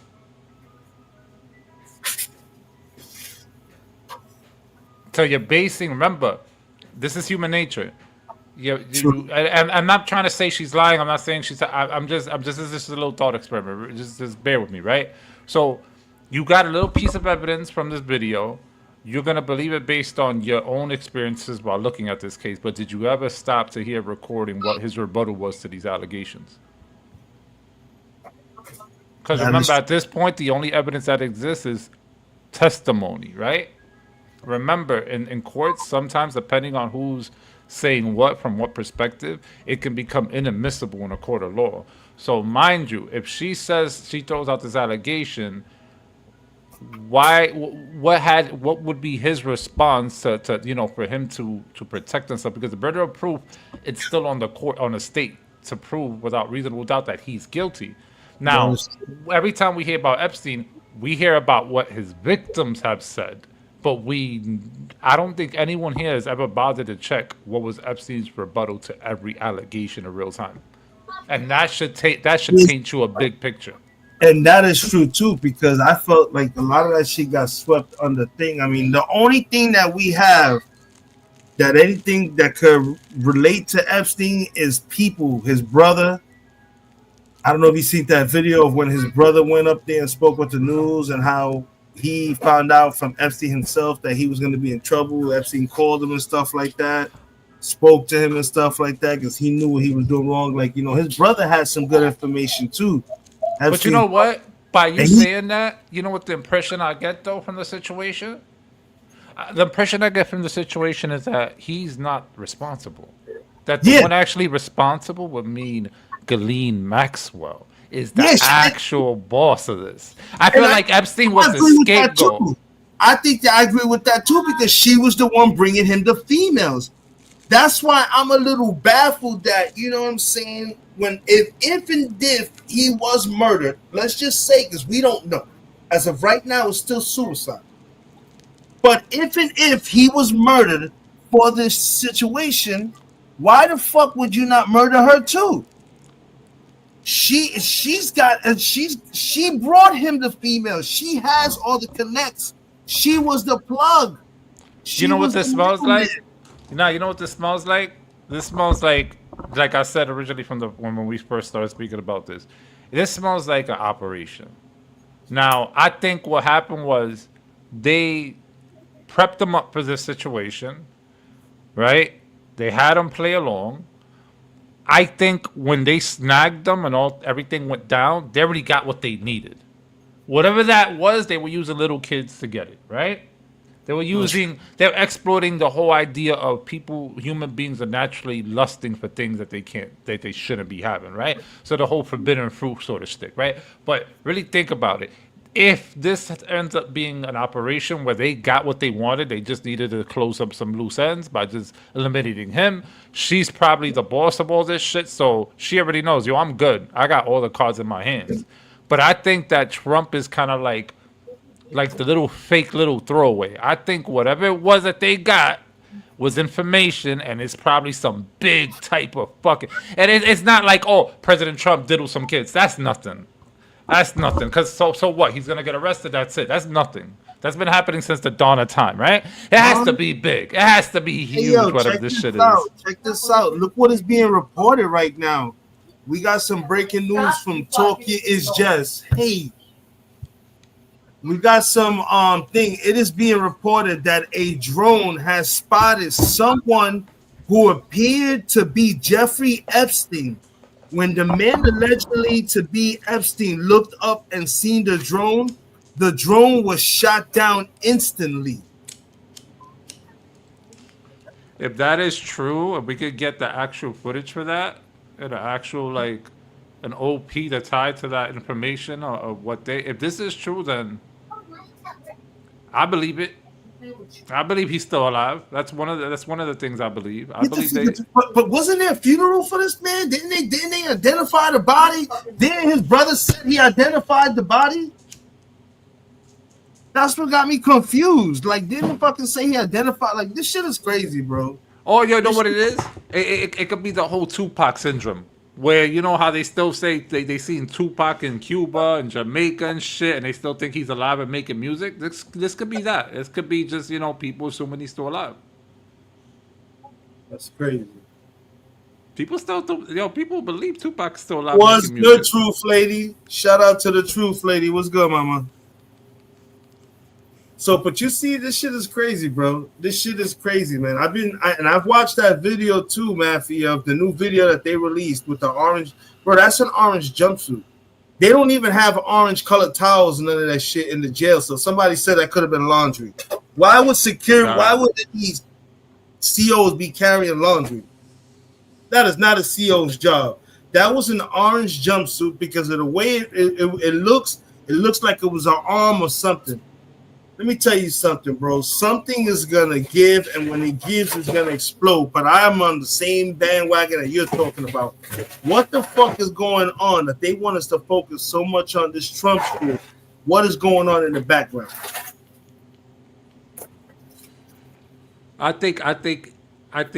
So you're basing, remember, this is human nature. And I'm not trying to say she's lying. I'm not saying she's. I'm just. This is just a little thought experiment. Just bear with me, right? So you got a little piece of evidence from this video. You're gonna believe it based on your own experiences while looking at this case. But did you ever stop to hear recording what his rebuttal was to these allegations? Because remember, at this point, the only evidence that exists is testimony, right? Remember, in courts, sometimes depending on who's saying what from what perspective, it can become inadmissible in a court of law. So mind you, if she says, she throws out this allegation, what would be his response to for him to protect himself? Because the burden of proof, it's still on the court, on the state to prove without reasonable doubt that he's guilty. Now, every time we hear about Epstein, we hear about what his victims have said. But I don't think anyone here has ever bothered to check what was Epstein's rebuttal to every allegation in real time, and that should paint you a big picture. And that is true too, because I felt like a lot of that shit got swept under thing. I mean, the only thing that we have that anything that could relate to Epstein is people, his brother. I don't know if you seen that video of when his brother went up there and spoke with the news and how he found out from Epstein himself that he was going to be in trouble. Epstein called him and stuff like that, spoke to him and stuff like that because he knew what he was doing wrong. Like, his brother had some good information too. Epstein, but you know what? By you saying that, you know what the impression I get though from the situation? The impression I get from the situation is that he's not responsible. That the one actually responsible would mean Ghislaine Maxwell is the actual boss of this. I feel like Epstein was the scapegoat. I think that I agree with that too, because she was the one bringing him the females. That's why I'm a little baffled that, you know what I'm saying, if and if he was murdered, let's just say, because we don't know. As of right now, it's still suicide. But if and if he was murdered for this situation, why the fuck would you not murder her too? She brought him the female. She has all the connects. She was the plug. You know what this smells like? You know what this smells like? This smells like I said originally from when we first started speaking about this. This smells like an operation. Now, I think what happened was they prepped them up for this situation, right? They had them play along. I think when they snagged them and everything went down, they already got what they needed. Whatever that was, they were using little kids to get it, right? They're exploiting the whole idea of human beings are naturally lusting for things that they shouldn't be having, right? So the whole forbidden fruit sort of stick, right? But really think about it. If this ends up being an operation where they got what they wanted, they just needed to close up some loose ends by just eliminating him. She's probably the boss of all this shit, so she already knows, I'm good. I got all the cards in my hands. But I think that Trump is kind of like the little fake little throwaway. I think whatever it was that they got was information, and it's probably some big type of fucking... And it's not like, President Trump diddled some kids. That's nothing. That's nothing. Because so what? He's going to get arrested. That's it. That's nothing. That's been happening since the dawn of time, right? It has to be big. It has to be huge, whatever this shit is. Check this out. Look what is being reported right now. We got some breaking news from Tokyo is Just. Hey, we got some thing. It is being reported that a drone has spotted someone who appeared to be Jeffrey Epstein. When the man allegedly to be Epstein looked up and seen the drone was shot down instantly. If that is true, if we could get the actual footage for that, and an actual like an OP that's tied to that information or what they, if this is true, then I believe it. I believe he's still alive. That's one of the things I believe. I believe they. But wasn't there a funeral for this man? Didn't they identify the body? Didn't his brother said he identified the body? That's what got me confused. Like, didn't fucking say he identified? Like, this shit is crazy, bro. Oh, you know what it is? It could be the whole Tupac syndrome, where you know how they still say they seen Tupac in Cuba and Jamaica and shit, and they still think he's alive and making music. This could be that. This could be just, you know, people assuming he's still alive. That's crazy. People believe Tupac's still alive. What's good, Truth Lady? Shout out to the Truth Lady. What's good, mama? So, but you see, this shit is crazy, bro. This shit is crazy, man. I've watched that video too, Matthew, of the new video that they released with the orange. Bro, that's an orange jumpsuit. They don't even have orange colored towels and none of that shit in the jail. So somebody said that could have been laundry. Why would these COs be carrying laundry? That is not a CO's job. That was an orange jumpsuit because of the way it looks. It looks like it was an arm or something. Let me tell you something, bro. Something is gonna give, and when it gives, it's gonna explode. But I am on the same bandwagon that you're talking about. What the fuck is going on that they want us to focus so much on this Trump shit? What is going on in the background? I think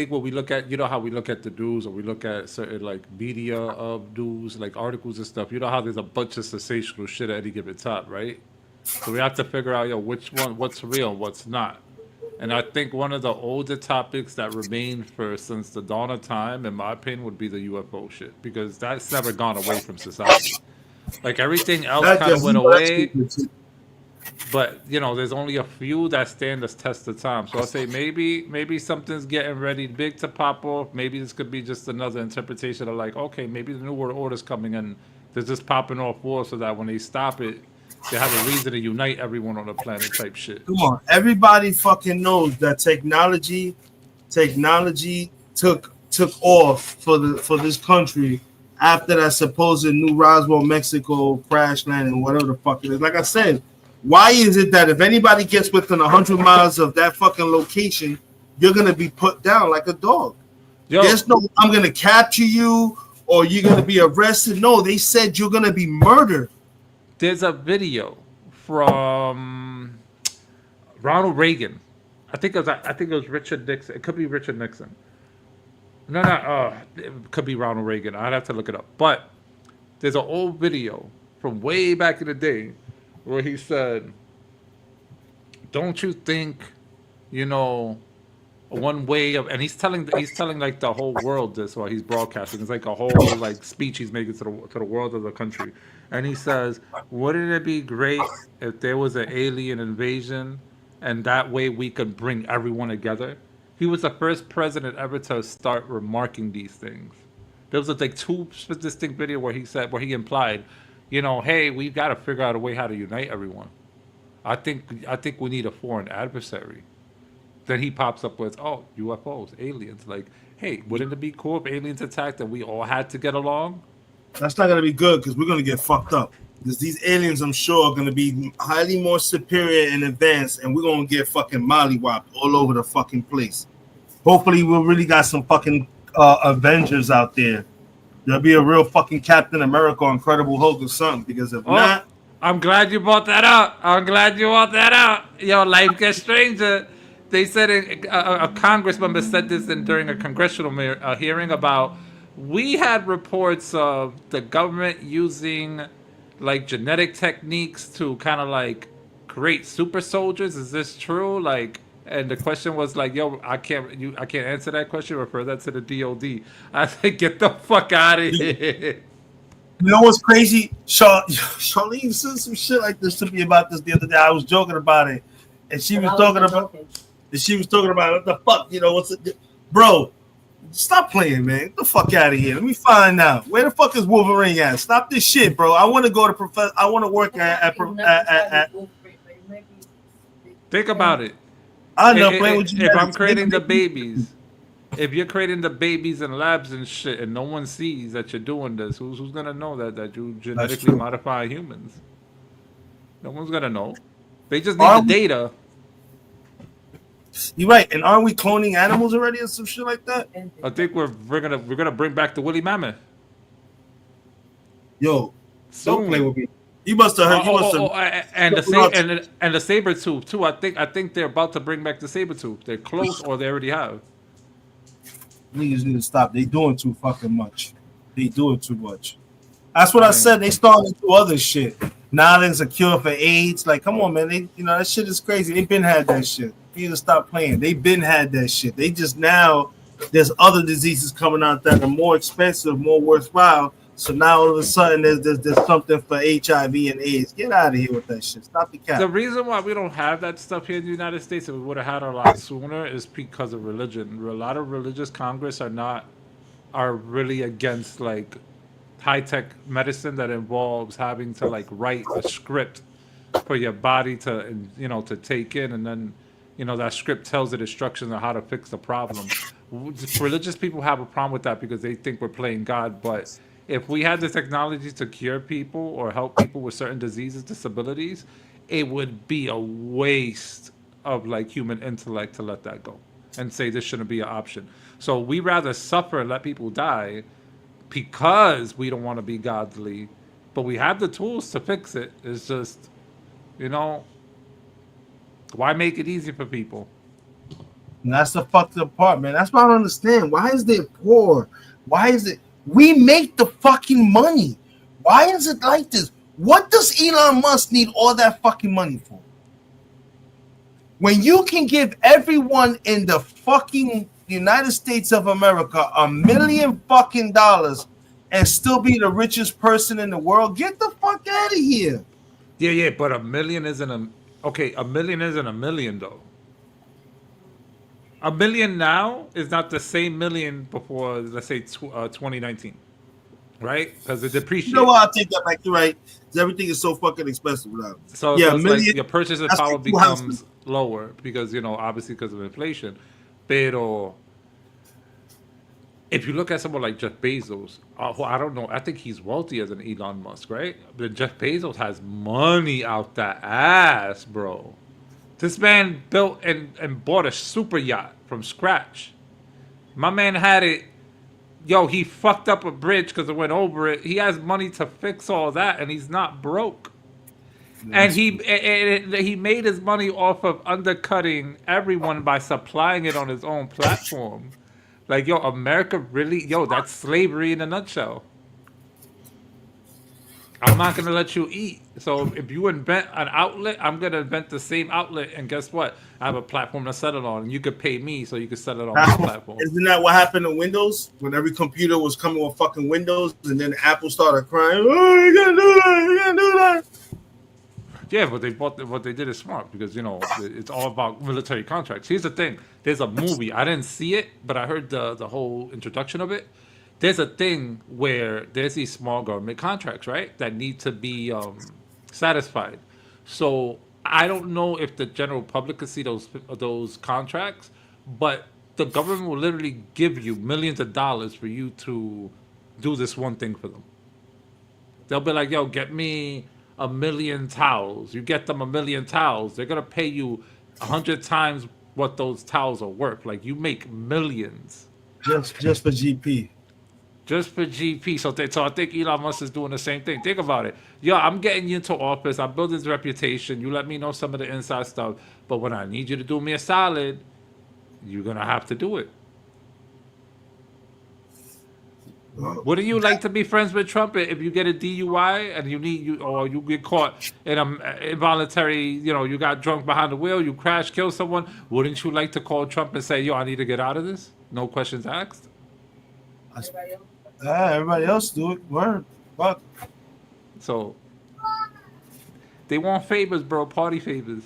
when we look at, you know how we look at the news, or we look at certain like media of news, like articles and stuff. You know how there's a bunch of sensational shit at any given time, right? So we have to figure out, which one, what's real, what's not. And I think one of the older topics that remained since the dawn of time, in my opinion, would be the UFO shit, because that's never gone away from society. Like everything else kind of went away, but there's only a few that stand the test of time. So I'll say maybe something's getting ready big to pop off. Maybe this could be just another interpretation of like, okay, maybe the New World Order's coming and they're just popping off war so that when they stop it, they have a reason to unite everyone on the planet type shit. Come on. Everybody fucking knows that technology took off for this country after that supposed new Roswell, Mexico crash landing, whatever the fuck it is. Like I said, why is it that if anybody gets within 100 miles of that fucking location, you're going to be put down like a dog? There's no, I'm going to capture you or you're going to be arrested. No, they said you're going to be murdered. There's a video from Ronald Reagan. I think it was Richard Nixon. It could be Richard Nixon. It could be Ronald Reagan. I'd have to look it up. But there's an old video from way back in the day where he said, "Don't you think, one way of," and he's telling like the whole world this while he's broadcasting. It's like a whole like speech he's making to the world of the country. And he says, "Wouldn't it be great if there was an alien invasion and that way we could bring everyone together?" He was the first president ever to start remarking these things. There was like two distinct video where he implied, hey, we've got to figure out a way how to unite everyone. I think we need a foreign adversary. Then he pops up with, UFOs, aliens. Like, hey, wouldn't it be cool if aliens attacked and we all had to get along? That's not going to be good because we're going to get fucked up. Because these aliens, I'm sure, are going to be highly more superior and advanced, and we're going to get fucking mollywopped all over the fucking place. Hopefully, we really got some fucking Avengers out there. There'll be a real fucking Captain America or Incredible Hulk or something, because if not... I'm glad you brought that up. Yo, life gets stranger. They said a Congress member said this during a congressional hearing about... We had reports of the government using like genetic techniques to kind of like create super soldiers? Is this true? Like, and the question was like, yo, I can't answer that question. Refer that to the DOD. I think get the fuck out of here. You know what's crazy? Charlene said some shit like this to me about this the other day. I was joking about it, and she was talking about what the fuck, what's it, bro? Stop playing, man. Get the fuck out of here. Let me find out where the fuck is Wolverine at. Stop this shit, bro. I want to go to professor. I want to work at. Think about it. I know playing with you. If I'm creating the babies. If you're creating the babies in labs and shit, and no one sees that you're doing this, who's gonna know that you genetically modify humans? No one's gonna know. They just need the data. You're right, and aren't we cloning animals already or some shit like that? I think we're gonna bring back the woolly mammoth. Yo, don't play with me. You must have heard. And the saber tooth too. I think they're about to bring back the saber tooth. They're close, or they already have. Niggas need to stop. They doing too fucking much. They doing too much. That's what I said. They starting to do other shit. Now there's a cure for AIDS. Like, come on, man. That shit is crazy. They been had that shit. You need to stop playing. They been had that shit. They just now there's other diseases coming out that are more expensive, more worthwhile. So now all of a sudden there's something for HIV and AIDS. Get out of here with that shit. Stop the cap. The reason why we don't have that stuff here in the United States, if we would have had it a lot sooner, is because of religion. A lot of religious Congress are really against like high-tech medicine that involves having to like write a script for your body to to take in, and then that script tells it instructions on how to fix the problem. Religious people have a problem with that because they think we're playing God, but if we had the technology to cure people or help people with certain diseases, disabilities, it would be a waste of like human intellect to let that go and say this shouldn't be an option. So we rather suffer and let people die because we don't want to be godly, but we have the tools to fix it. It's just, why make it easy for people? And that's the fucked up part, man. That's what I don't understand. Why is they poor? Why is it? We make the fucking money. Why is it like this? What does Elon Musk need all that fucking money for? When you can give everyone in the fucking United States of America $1 million fucking dollars and still be the richest person in the world, get the fuck out of here. Yeah, but $1 million isn't $1 million isn't $1 million though. $1 million now is not the same million before, let's say, 2019, right? Because it depreciates. You know what? I'll take that back. You're right. Everything is so fucking expensive now. So yeah, it's like your purchasing power becomes lower because, obviously because of inflation. Pero if you look at someone like Jeff Bezos, who I don't know, I think he's wealthier than Elon Musk, right? But Jeff Bezos has money out that ass, bro. This man built and bought a super yacht from scratch. My man had it. Yo, he fucked up a bridge because it went over it. He has money to fix all that, and he's not broke. And he made his money off of undercutting everyone by supplying it on his own platform. Like, yo, America really, that's slavery in a nutshell. I'm not going to let you eat. So if you invent an outlet, I'm going to invent the same outlet. And guess what? I have a platform to set it on. And you could pay me so you could set it on my platform. Isn't that what happened in Windows? When every computer was coming with fucking Windows and then Apple started crying, oh, you can't do that, you can't do that. Yeah, but what they did is smart because, it's all about military contracts. Here's the thing. There's a movie. I didn't see it, but I heard the whole introduction of it. There's a thing where there's these small government contracts, right, that need to be satisfied. So I don't know if the general public can see those contracts, but the government will literally give you millions of dollars for you to do this one thing for them. They'll be like, yo, get me 1 million towels. You get them 1 million towels. They're going to pay you 100 times what those towels are worth. Like, you make millions. Just for GP. Just for GP. So I think Elon Musk is doing the same thing. Think about it. Yo, I'm getting you into office. I'm building this reputation. You let me know some of the inside stuff. But when I need you to do me a solid, you're going to have to do it. Wouldn't you like to be friends with Trump if you get a DUI and you get caught in a involuntary, you got drunk behind the wheel, you crash, kill someone? Wouldn't you like to call Trump and say, "Yo, I need to get out of this"? No questions asked. Everybody else do it. Word. Fuck. So they want favors, bro. Party favors.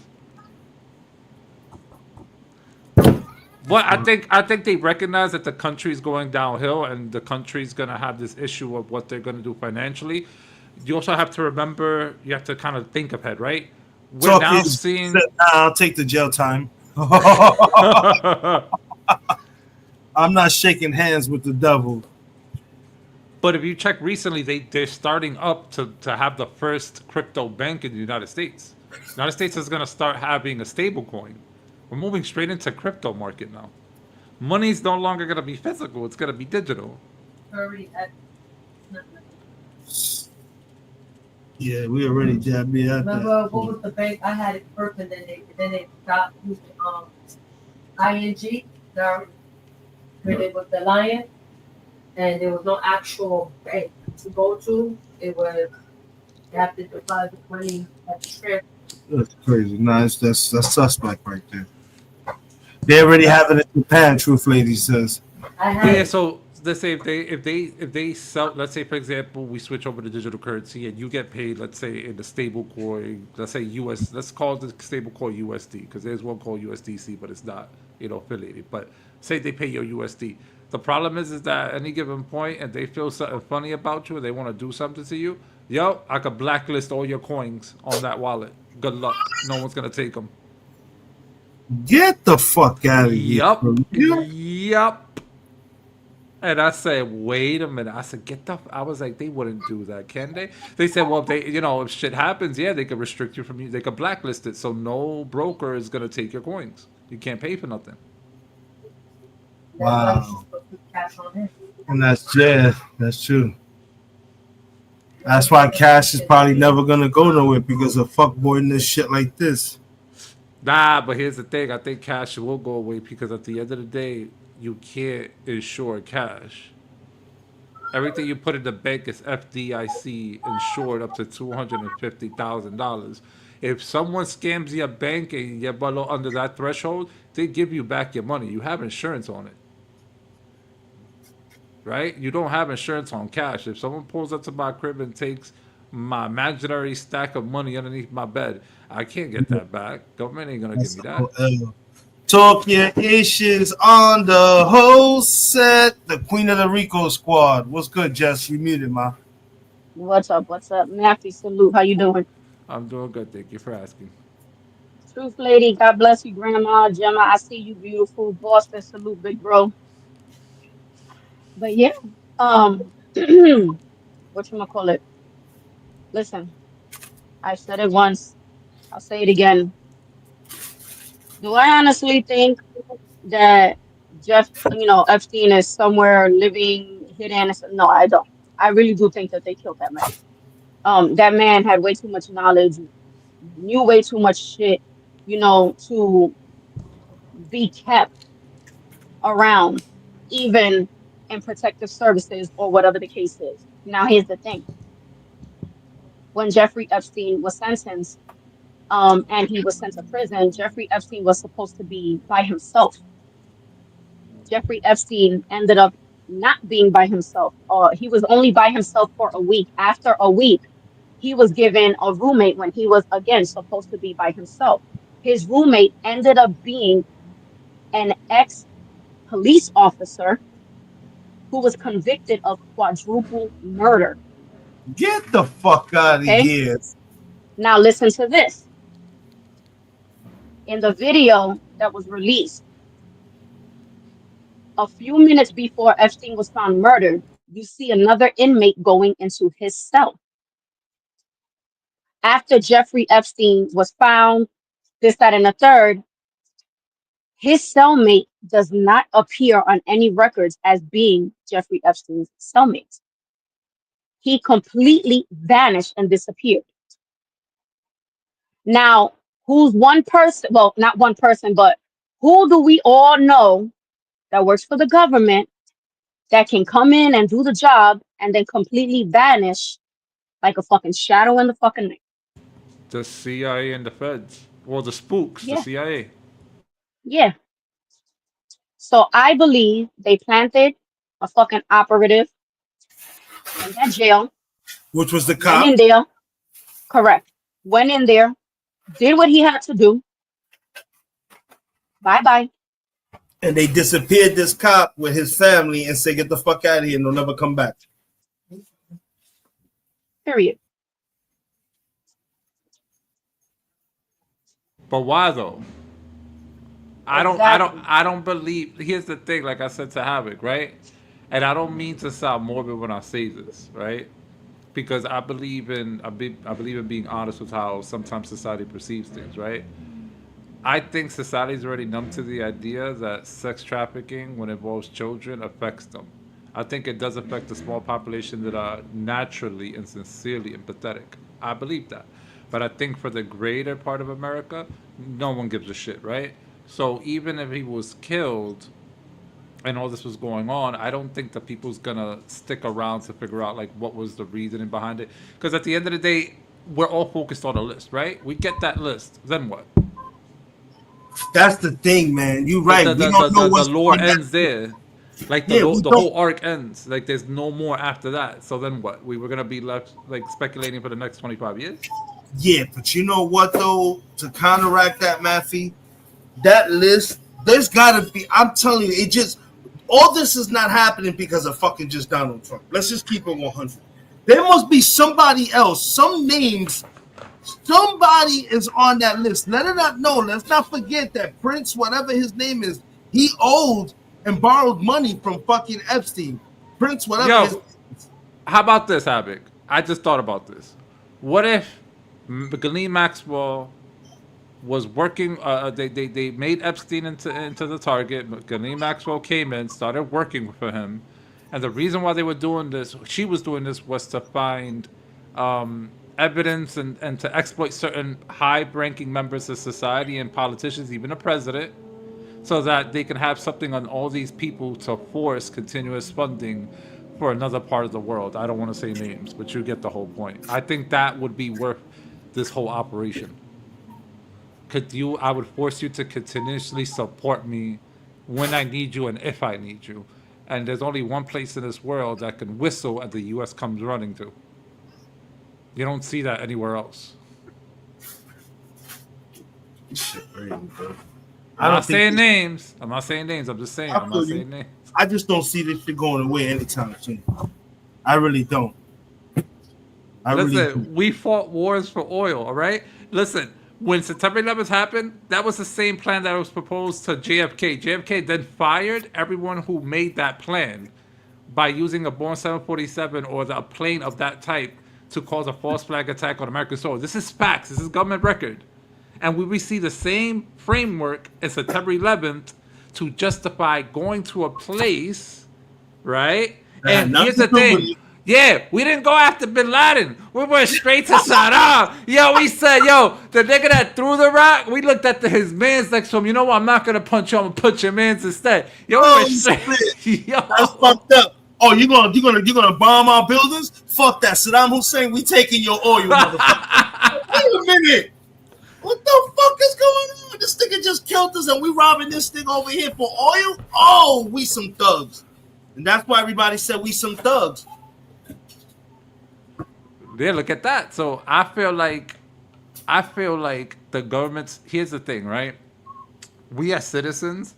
But I think they recognize that the country's going downhill and the country's gonna have this issue of what they're gonna do financially. You also have to remember, you have to kind of think ahead, right? We're now seeing. I'll take the jail time. I'm not shaking hands with the devil. But if you check recently, they're starting up to have the first crypto bank in the United States. The United States is gonna start having a stable coin. We're moving straight into crypto market now. Money's no longer going to be physical. It's going to be digital. Yeah, we already jabbed me at that. Remember, what was the bank? I had it first, and then they stopped using ING. Where they was the Lion, and there was no actual bank to go to. It was you have to deposit money at the trip. That's crazy. Nice. That's suspect right there. They already have it in Japan. Truth Lady says. Yeah. So let's say if they sell, let's say for example, we switch over to digital currency and you get paid, let's say in the stable coin, let's say US. Let's call the stable coin USD because there's one called USDC, but it's not affiliated. But say they pay your USD. The problem is that at any given point, and they feel something funny about you, and they want to do something to you. Yo, I could blacklist all your coins on that wallet. Good luck. No one's gonna take them. Get the fuck out of here. Yup. And I said, wait a minute. I said, I was like, they wouldn't do that, can they? They said, well, if shit happens, yeah, they could restrict you from you. They could blacklist it, so no broker is gonna take your coins. You can't pay for nothing. Wow. And that's true. That's why cash is probably never gonna go nowhere because of fuckboyding shit like this. Nah, but here's the thing. I think cash will go away because at the end of the day, you can't insure cash. Everything you put in the bank is FDIC insured up to $250,000. If someone scams your bank and you're below under that threshold, they give you back your money. You have insurance on it. Right? You don't have insurance on cash. If someone pulls up to my crib and takes my imaginary stack of money underneath my bed, I can't get that back. Government ain't gonna give me that. Talk your issues on the whole set. The Queen of the Rico Squad. What's good, Jess? You muted, ma. What's up? Matthew, salute. How you doing? I'm doing good. Thank you for asking. Truth Lady, God bless you, Grandma. Gemma, I see you, beautiful. Boston, salute, big bro. But yeah, whatchamacallit? Listen, I said it once. I'll say it again. Do I honestly think that Epstein is somewhere living hidden? No, I don't. I really do think that they killed that man. That man had way too much knowledge, knew way too much shit, to be kept around, even in protective services or whatever the case is. Now, here's the thing. When Jeffrey Epstein was sentenced, and he was sent to prison, Jeffrey Epstein was supposed to be by himself. Jeffrey Epstein ended up not being by himself. He was only by himself for a week. After a week, he was given a roommate when he was, again, supposed to be by himself. His roommate ended up being an ex-police officer who was convicted of quadruple murder. Get the fuck out of here. Now listen to this. In the video that was released, a few minutes before Epstein was found murdered, you see another inmate going into his cell. After Jeffrey Epstein was found, this, that, and the third, his cellmate does not appear on any records as being Jeffrey Epstein's cellmate. He completely vanished and disappeared. Now, who's one person? Well, not one person, but who do we all know that works for the government that can come in and do the job and then completely vanish like a fucking shadow in the fucking night. The CIA and the feds. Well, the spooks, the Yeah. CIA. Yeah. So I believe they planted a fucking operative in that jail. Which was the Went cop. in there. Correct. Went in there, did what he had to do. Bye-bye. And they disappeared this cop with his family and said, get the fuck out of here and they'll never come back. Period. But why though? I don't believe. Here's the thing, like I said to Havoc, right? And I don't mean to sound morbid when I say this, right? Because I believe in being honest with how sometimes society perceives things, right? I think society's already numb to the idea that sex trafficking, when it involves children, affects them. I think it does affect the small population that are naturally and sincerely empathetic. I believe that. But I think for the greater part of America, no one gives a shit, right? So even if he was killed and all this was going on, I don't think that people's gonna stick around to figure out like what was the reasoning behind it. Because at the end of the day, we're all focused on a list, right? We get that list, then what? That's the thing, man. You're right. The lore ends there. Like the whole arc ends. Like there's no more after that. So then what? We were gonna be left like speculating for the next 25 years? Yeah, but you know what though? To counteract that, Matthew, that list, there's gotta be, I'm telling you, it just, all this is not happening because of fucking just Donald Trump. Let's just keep it 100. There must be somebody else, some names, somebody is on that list. Let it not know. Let's not forget that Prince, whatever his name is, he owed and borrowed money from fucking Epstein. Prince, whatever his name is. How about this, Havoc? I just thought about this. What if Ghislaine Maxwell was working, they made Epstein into the target. Ghislaine Maxwell came in, started working for him. And the reason why they were doing this, she was doing this, was to find evidence and to exploit certain high-ranking members of society and politicians, even the president, so that they can have something on all these people to force continuous funding for another part of the world. I don't want to say names, but you get the whole point. I think that would be worth this whole operation. I would force you to continuously support me when I need you and if I need you. And there's only one place in this world that can whistle and the U.S. comes running to. You don't see that anywhere else. I'm not saying names. I'm just saying I'm not saying names. I just don't see this shit going away anytime soon. I really don't. We fought wars for oil, all right? Listen, when September 11th happened, that was the same plan that was proposed to JFK. JFK then fired everyone who made that plan by using a Boeing 747 or a plane of that type to cause a false flag attack on American soil. This is facts. This is government record. And we received the same framework in September 11th to justify going to a place, right? And here's the thing. Yeah, we didn't go after Bin Laden. We went straight to Saddam. Yo, we said, the nigga that threw the rock, we looked at his mans next to him. You know what? I'm not going to punch you. I'm going to punch your mans instead. Yo, we went straight. That's fucked up. Oh, you gonna bomb our buildings? Fuck that. Saddam Hussein, we taking your oil, motherfucker. Wait a minute. What the fuck is going on? This nigga just killed us and we robbing this thing over here for oil? Oh, we some thugs. And that's why everybody said we some thugs. Yeah, look at that. So I feel like the government's, here's the thing, right? We as citizens,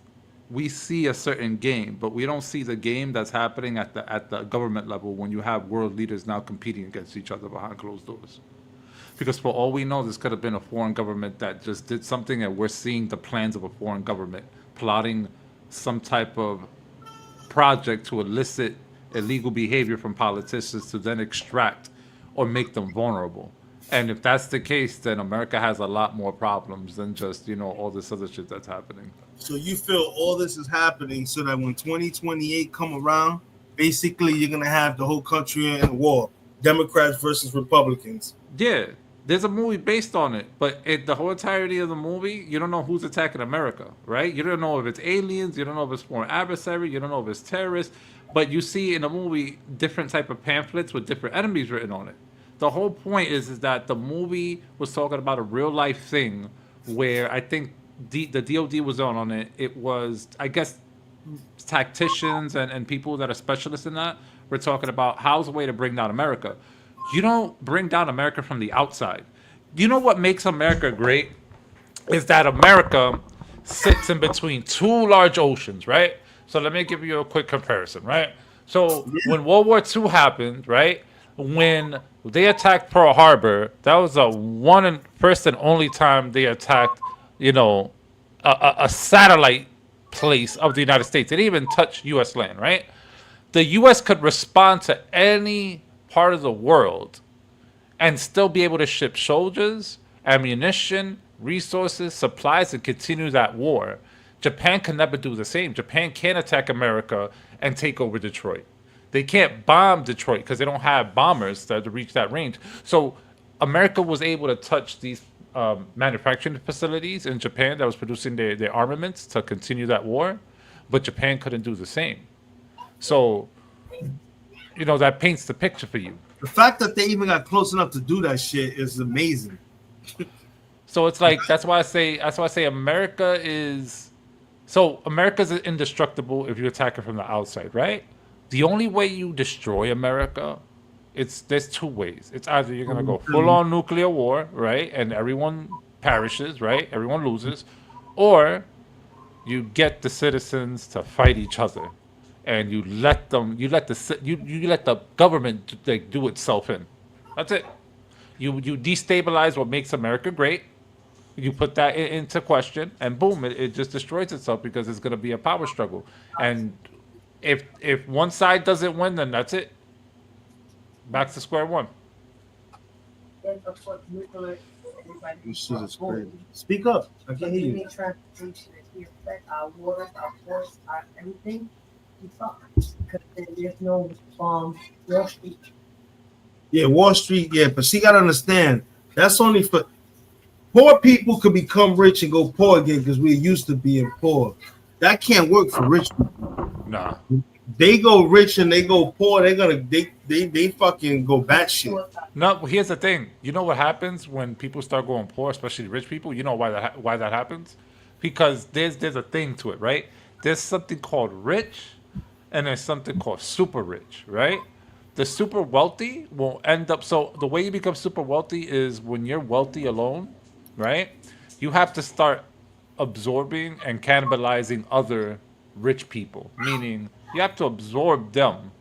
we see a certain game, but we don't see the game that's happening at the government level when you have world leaders now competing against each other behind closed doors. Because for all we know, this could have been a foreign government that just did something, and we're seeing the plans of a foreign government plotting some type of project to elicit illegal behavior from politicians to then extract or make them vulnerable. And if that's the case, then America has a lot more problems than just, all this other shit that's happening. So you feel all this is happening so that when 2028 come around, basically you're going to have the whole country in war, Democrats versus Republicans. Yeah, there's a movie based on it, but the whole entirety of the movie, you don't know who's attacking America, right? You don't know if it's aliens, you don't know if it's foreign adversary, you don't know if it's terrorists. But you see in the movie different type of pamphlets with different enemies written on it. The whole point is that the movie was talking about a real life thing where I think the DOD was on it. It was, I guess, tacticians and people that are specialists in that were talking about how's a way to bring down America. You don't bring down America from the outside. You know what makes America great is that America sits in between two large oceans, right? So let me give you a quick comparison, right? So when World War II happened, right? When they attacked Pearl Harbor, that was the first and only time they attacked, a satellite place of the United States. They didn't even touch U.S. land, right? The U.S. could respond to any part of the world and still be able to ship soldiers, ammunition, resources, supplies, and continue that war. Japan can never do the same. Japan can't attack America and take over Detroit. They can't bomb Detroit because they don't have bombers to reach that range. So America was able to touch these manufacturing facilities in Japan that was producing their armaments to continue that war, but Japan couldn't do the same. So, that paints the picture for you. The fact that they even got close enough to do that shit is amazing. So it's like that's why I say America is America's indestructible if you attack it from the outside, right? The only way you destroy America, there's two ways. It's either you're gonna go full on nuclear war, right, and everyone perishes, right? Everyone loses, or you get the citizens to fight each other, and you let the government do itself in. That's it. You destabilize what makes America great. You put that into question, and boom, it just destroys itself because it's going to be a power struggle. And if one side doesn't win, then that's it. Back to square one. This shit is crazy. Speak up. I can't hear you. Our water, our forests, our everything. Because there's no Wall Street. Yeah, Wall Street. Yeah, but she gotta understand that's only for poor people. Could become rich and go poor again because we're used to being poor. That can't work for rich people. Nah. They go rich and they go poor. They fucking go batshit. No, here's the thing. You know what happens when people start going poor, especially rich people? You know why that happens? Because there's a thing to it, right? There's something called rich, and there's something called super rich, right? The super wealthy will end up. So the way you become super wealthy is when you're wealthy alone, right? You have to start absorbing and cannibalizing other rich people, meaning you have to absorb them.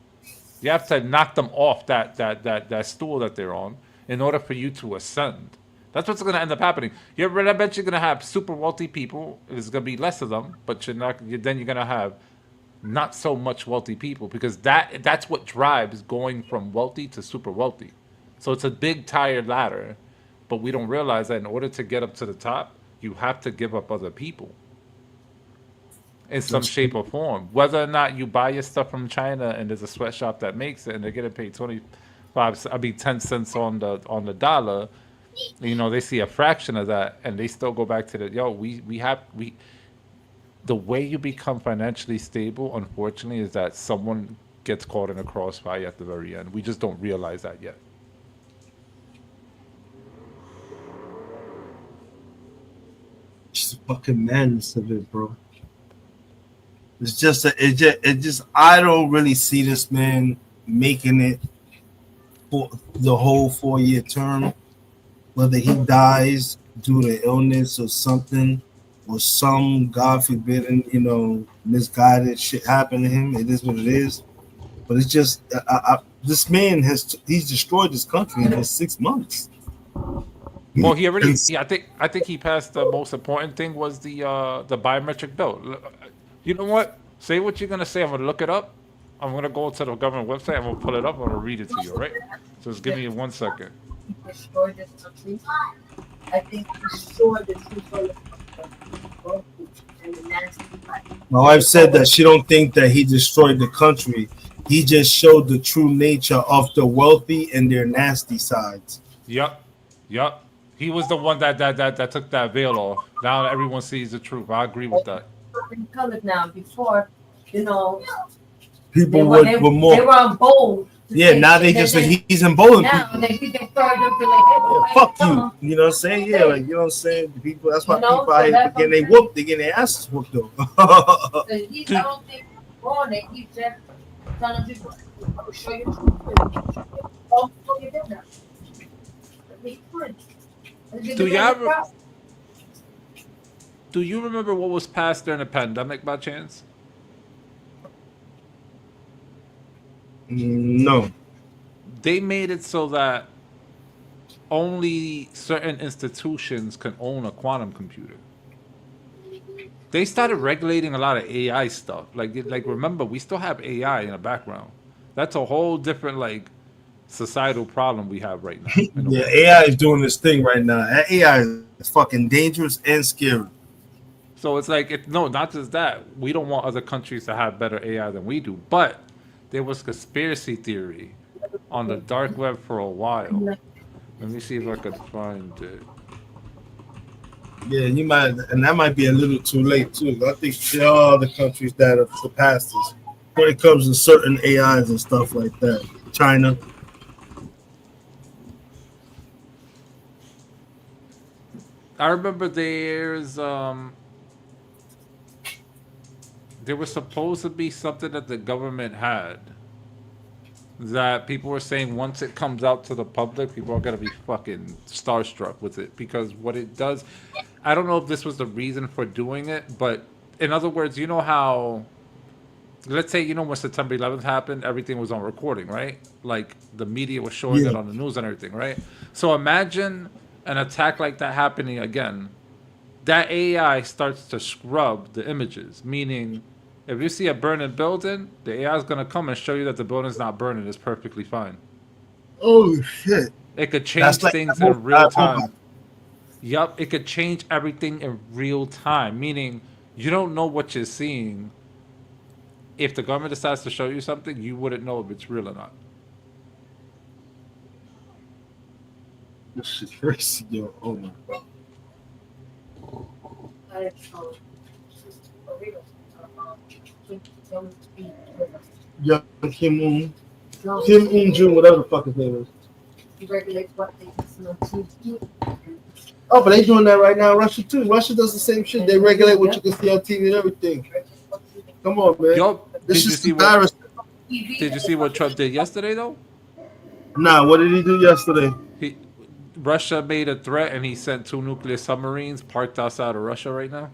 You have to knock them off that stool that they're on in order for you to ascend. That's what's going to end up happening. I bet you're going to have super wealthy people. There's going to be less of them, but then you're going to have not so much wealthy people because that's what drives going from wealthy to super wealthy. So it's a big tired ladder, but we don't realize that in order to get up to the top, you have to give up other people in some shape or form. Whether or not you buy your stuff from China and there's a sweatshop that makes it and they're getting paid 10 cents on the dollar, they see a fraction of that and they still go back to the way you become financially stable, unfortunately, is that someone gets caught in a crossfire at the very end. We just don't realize that yet. Just fucking madness of it, bro. It's just I don't really see this man making it for the whole 4-year term. Whether he dies due to illness or something, or some God forbidden, misguided shit happen to him. It is what it is. But it's just this man he's destroyed this country in just 6 months. Well, he already. Yeah, I think he passed. The most important thing was the biometric bill. You know what? Say what you're gonna say. I'm gonna look it up. I'm gonna go to the government website. I'm gonna pull it up. I'm gonna read it to you. All right? So just give me 1 second. Destroy this country. I think destroy the truth. My wife said that she don't think that he destroyed the country. He just showed the true nature of the wealthy and their nasty sides. Yep. He was the one that took that veil off. Now everyone sees the truth. I agree with that. Colored now. Before, people were more. They were on bold. Yeah, now they just he's emboldened now people. They encourage them to like, hey, fuck you. You know what I'm saying? Yeah, like you know what I'm saying. The people. That's why people out here getting they whooped. They getting their asses whooped though. I don't think on it. He's just telling people, I will show you. Don't forget that. Do you remember what was passed during the pandemic by chance? No. They made it so that only certain institutions can own a quantum computer. They started regulating a lot of AI stuff. Like remember, we still have AI in the background. That's a whole different societal problem we have right now. Yeah, AI is doing this thing right now. That AI is fucking dangerous and scary. So it's no, not just that. We don't want other countries to have better AI than we do. But there was conspiracy theory on the dark web for a while. Let me see if I could find it. Yeah, you might, and that might be a little too late too. I think there are other countries that have surpassed us when it comes to certain AIs and stuff like that. China. I remember there was supposed to be something that the government had that people were saying once it comes out to the public, people are going to be fucking starstruck with it because what it does, I don't know if this was the reason for doing it, but in other words, you know how, let's say, when September 11th happened, everything was on recording, right? Like the media was showing it on the news and everything, right? So imagine an attack like that happening again. That AI starts to scrub the images, meaning if you see a burning building, the AI is going to come and show you that the building's not burning. It's perfectly fine. Oh, shit. It could change things in real time. Yup, it could change everything in real time, meaning you don't know what you're seeing. If the government decides to show you something, you wouldn't know if it's real or not. This shit crazy, yo. Oh, my God. Yeah, Kim Un-jung, whatever the fuck his name is. He regulates what they listen on TV. Oh, but they doing that right now in Russia too. Russia does the same shit. They regulate what you can see on TV and everything. Come on, man. Yo, this is embarrassing. Did you see what Trump did yesterday, though? Nah, what did he do yesterday? Russia made a threat and he sent 2 nuclear submarines parked outside of Russia right now.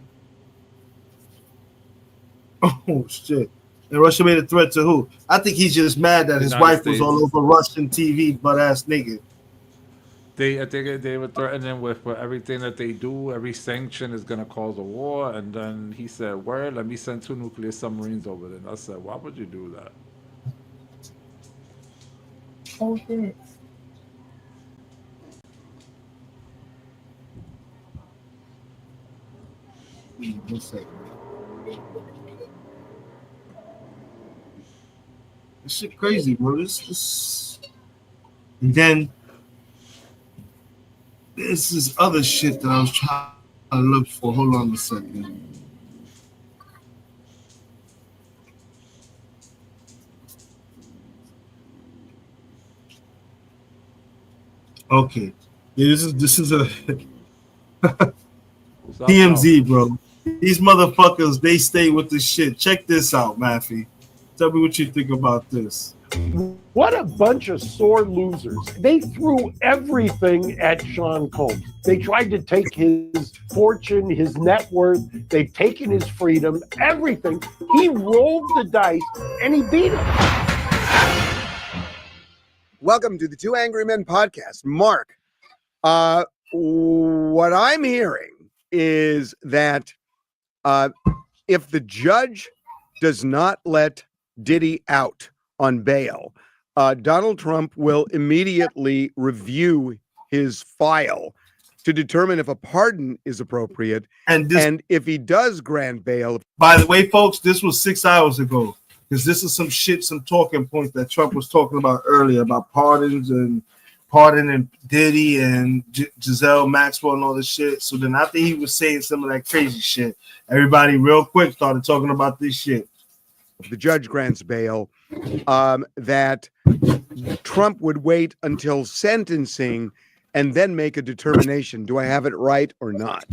Oh, shit. And Russia made a threat to who? I think he's just mad that his wife was all over Russian TV, butt-ass nigga. I think they were threatening him with everything that they do, every sanction is going to cause a war. And then he said, word, let me send 2 nuclear submarines over there. And I said, why would you do that? Oh, shit. One second. This shit crazy, bro. This. And then this is other shit that I was trying to look for. Hold on a second. Okay. Yeah, this is a TMZ, bro. These motherfuckers, they stay with this shit. Check this out, Maffey. Tell me what you think about this. What a bunch of sore losers. They threw everything at Sean Combs. They tried to take his fortune, his net worth. They've taken his freedom, everything. He rolled the dice and he beat him. Welcome to the Two Angry Men podcast. Mark, what I'm hearing is that if the judge does not let Diddy out on bail, Donald Trump will immediately review his file to determine if a pardon is appropriate. And if he does grant bail. By the way, folks, this was 6 hours ago, because this is some talking points that Trump was talking about earlier about pardons and pardoning Diddy and Giselle Maxwell and all this shit. So then after he was saying some of that crazy shit, everybody real quick started talking about this shit. if the judge grants bail, that Trump would wait until sentencing and then make a determination. Do I have it right or not?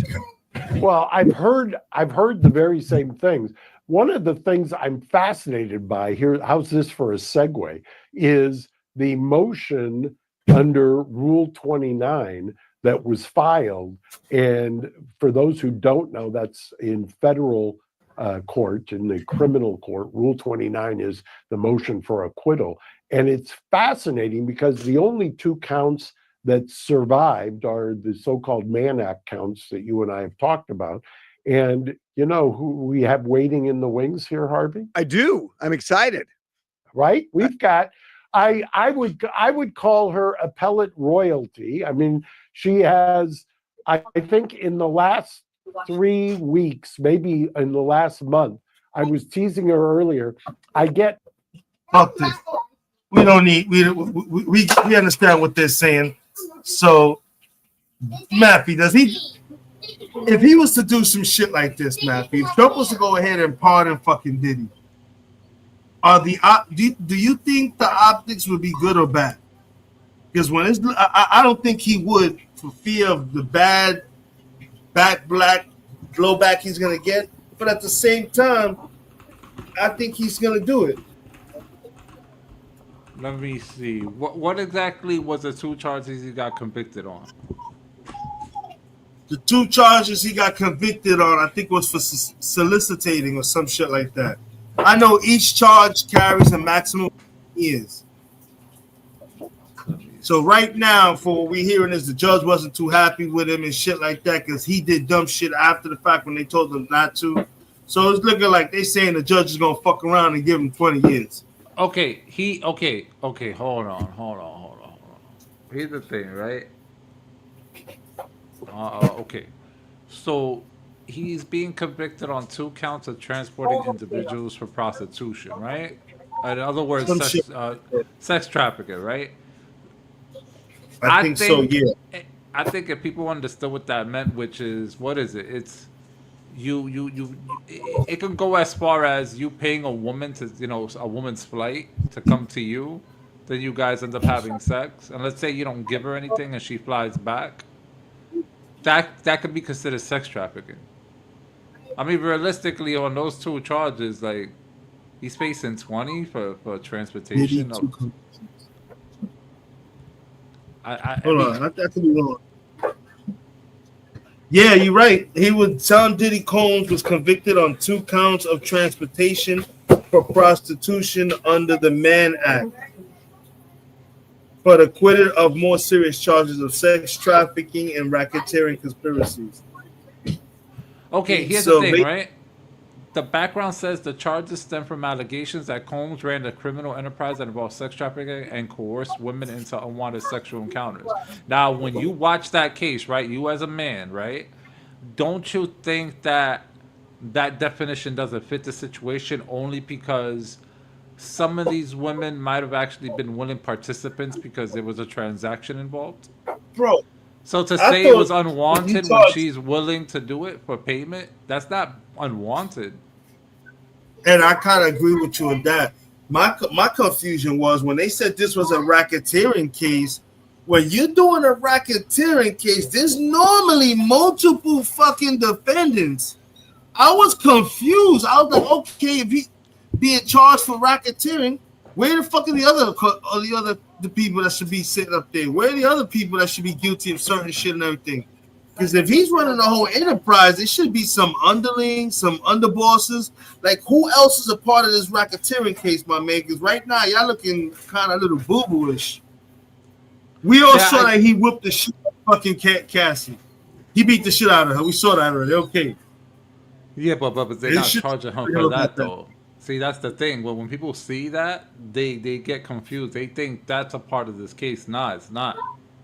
Well, I've heard the very same things. One of the things I'm fascinated by here, how's this for a segue, is the motion under Rule 29 that was filed. And for those who don't know, that's in federal court, in the criminal court. Rule 29 is the motion for acquittal. And it's fascinating because the only two counts that survived are the so-called Mann Act counts that you and I have talked about. And you know who we have waiting in the wings here, Harvey? I do. I'm excited. Right? We've got, I would call her appellate royalty. I mean, she has, I think in the last 3 weeks, maybe in the last month, I was teasing her earlier. I get. Fuck this. We don't need, we understand what they're saying. So, Mappy, if he was to do some shit like this, Mappy, if Trump was to go ahead and pardon fucking Diddy, do you think the optics would be good or bad? Because when I don't think he would, for fear of the bad black blowback he's gonna get. But at the same time, I think he's gonna do it. Let me see. What exactly was the two charges he got convicted on? The two charges he got convicted on, I think, was for soliciting or some shit like that. I know each charge carries a maximum of years. So right now, for what we're hearing is the judge wasn't too happy with him and shit like that because he did dumb shit after the fact when they told him not to. So it's looking like they saying the judge is gonna fuck around and give him 20 years. Okay, hold on. Here's the thing, right? Okay. So he's being convicted on 2 counts of transporting individuals for prostitution, right? In other words, sex trafficking, right? I think so, yeah. I think if people understood what that meant, which is, what is it? It's it can go as far as you paying a woman to, a woman's flight to come to you, then you guys end up having sex, and let's say you don't give her anything and she flies back. That could be considered sex trafficking. I mean, realistically, on those 2 charges, like, he's facing 20 for transportation. Hold on, I could be wrong. Yeah, you're right. Tom Diddy Combs was convicted on 2 counts of transportation for prostitution under the Mann Act, but acquitted of more serious charges of sex trafficking and racketeering conspiracies. Okay, here's the thing, right? The background says the charges stem from allegations that Combs ran a criminal enterprise that involved sex trafficking and coerced women into unwanted sexual encounters. Now, when you watch that case, right, you as a man, right, don't you think that definition doesn't fit the situation only because some of these women might have actually been willing participants because there was a transaction involved? Bro. So to say it was unwanted when she's willing to do it for payment, that's not unwanted. And I kind of agree with you on that. My confusion was when they said this was a racketeering case. When you're doing a racketeering case, there's normally multiple fucking defendants. I was confused. I was like, okay, if he being charged for racketeering, where the fuck are the people that should be sitting up there? Where are the other people that should be guilty of certain shit and everything? Because if he's running the whole enterprise, there should be some underlings, some underbosses. Like, who else is a part of this racketeering case, my man? Because right now, y'all looking kind of a little boo-boo-ish. We all saw that he whipped the shit out of fucking Cassie. He beat the shit out of her. We saw that already. Okay. Yeah, but they're not charging her for that, though. See, that's the thing. When people see that, they get confused. They think that's a part of this case. Nah, it's not.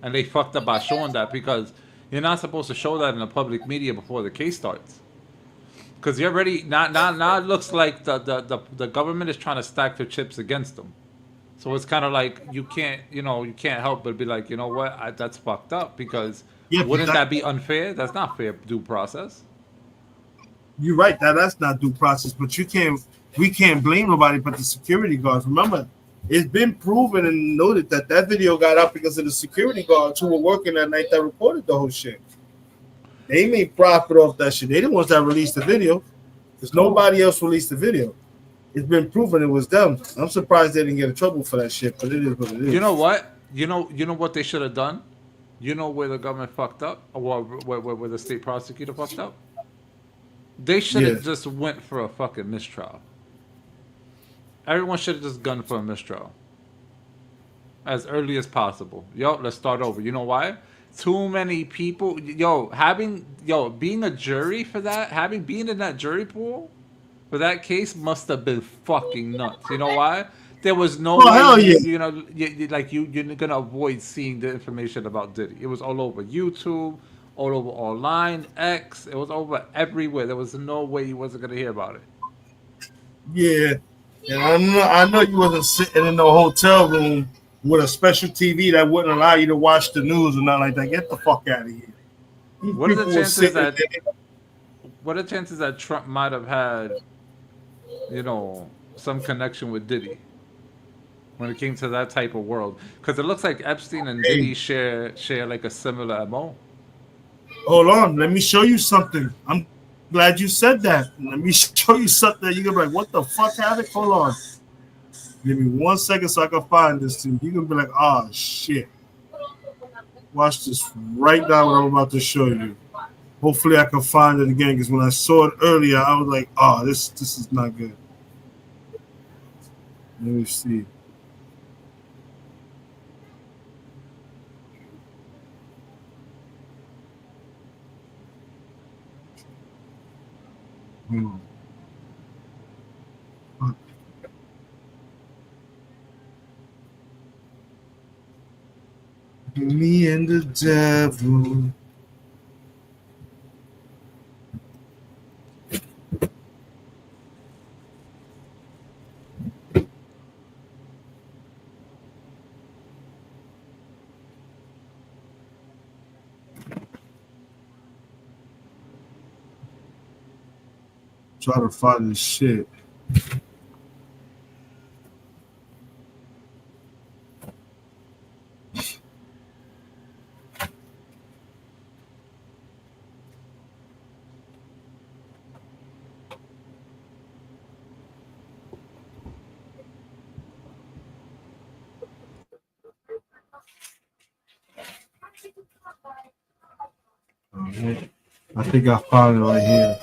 And they fucked up by showing that because you're not supposed to show that in the public media before the case starts. Because you're already now it looks like the government is trying to stack their chips against them. So it's kind of like you can't help but be like, you know what, that's fucked up because wouldn't that be unfair? That's not fair due process. You're right. That's not due process, but we can't blame nobody but the security guards. Remember, it's been proven and noted that video got up because of the security guards who were working that night that recorded the whole shit. They made profit off that shit. They the ones that released the video, because nobody else released the video. It's been proven it was them. I'm surprised they didn't get in trouble for that shit, but it is what it is. You know what? You know what they should have done? You know where the government fucked up, or where the state prosecutor fucked up? They should have just went for a fucking mistrial. Everyone should have just gone for a mistrial as early as possible. Yo, let's start over. You know why? Too many people. Being a jury for that, being in that jury pool for that case must have been fucking nuts. You know why? There was no way, you're gonna avoid seeing the information about Diddy. It was all over YouTube, all over online, X. It was over everywhere. There was no way you wasn't gonna hear about it. Yeah, and I know you wasn't sitting in no hotel room with a special TV that wouldn't allow you to watch the news or nothing like that. Get the fuck out of here. What are the chances that Trump might have had, some connection with Diddy when it came to that type of world? Because it looks like Epstein and Diddy share like a similar MO. Hold on, let me show you something. I'm glad you said that. Let me show you something. You're gonna be like, what the fuck happened? Hold on. Give me 1 second so I can find this thing. You're gonna be like, oh shit. Watch this right now what I'm about to show you. Hopefully I can find it again, because when I saw it earlier, I was like, oh, this is not good. Let me see. Me and the devil. Try to find this shit. I think I found it right here.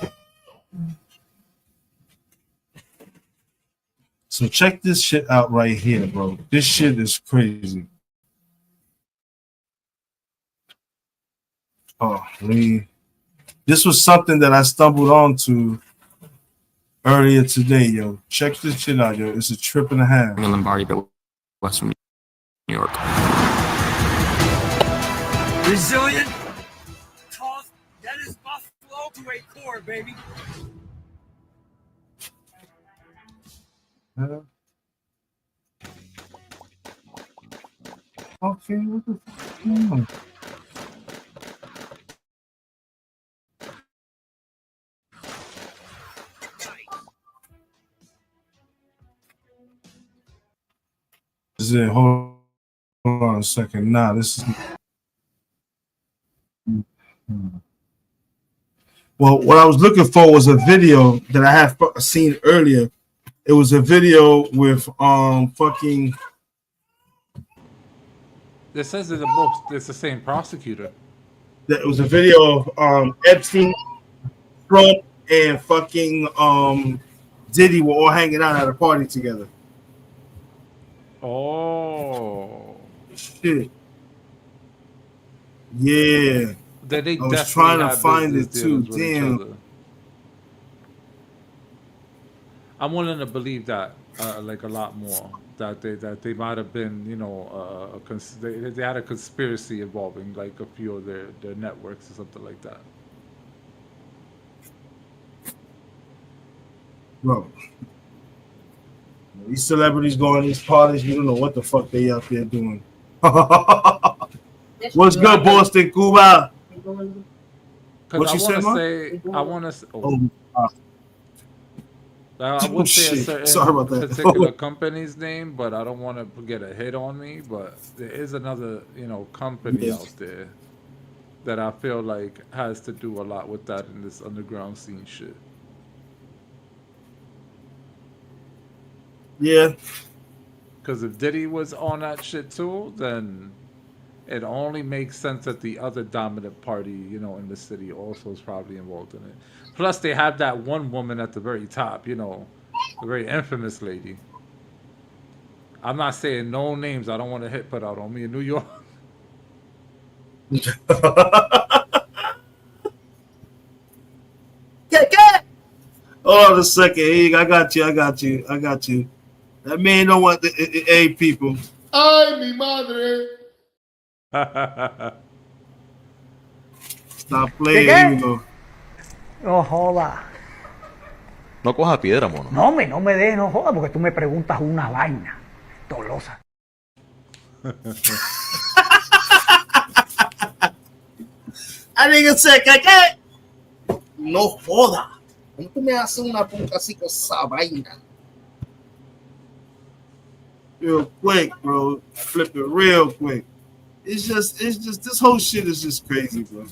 So check this shit out right here, bro. This shit is crazy. Oh, this was something that I stumbled onto earlier today, yo. Check this shit out, yo. It's a trip and a half. Lombardi, but West from New York. Resilient, tough, that is Buffalo to a core, baby. Okay, what the fuck? This is it. Hold on a second. Nah, this is. Well, what I was looking for was a video that I have seen earlier. It was a video with fucking. This says it's the same prosecutor. That was a video of Epstein, Trump, and fucking Diddy were all hanging out at a party together. Oh shit! Yeah, I was trying to find it too. Damn. I'm willing to believe that, like a lot more, that they might have been, they had a conspiracy involving like a few of their networks or something like that. Bro, these celebrities go on these parties, you don't know what the fuck they out there doing. What's good, Boston, Cuba? What you said, man? I want to say. Oh. I would say a certain Sorry about that. particular company's name, but I don't want to get a hit on me. But there is another, company out there that I feel like has to do a lot with that in this underground scene shit. Yeah. Because if Diddy was on that shit too, then it only makes sense that the other dominant party, in the city also is probably involved in it. Plus, they have that one woman at the very top, the very infamous lady. I'm not saying no names. I don't want a hit put out on me in New York. Hold on a second. Hey, I got you. That man don't want the people. Ay, mi madre. Stop playing, here we go. No joda. No coja piedra, mono. No me dejes, no joda, porque tú me preguntas una vaina. Tolosa. I nigga said, ¿qué? No joda. ¿Cómo tú me haces una puta así con esa vaina? Real quick, bro. Flip it real quick. It's just this whole shit is just crazy, bro.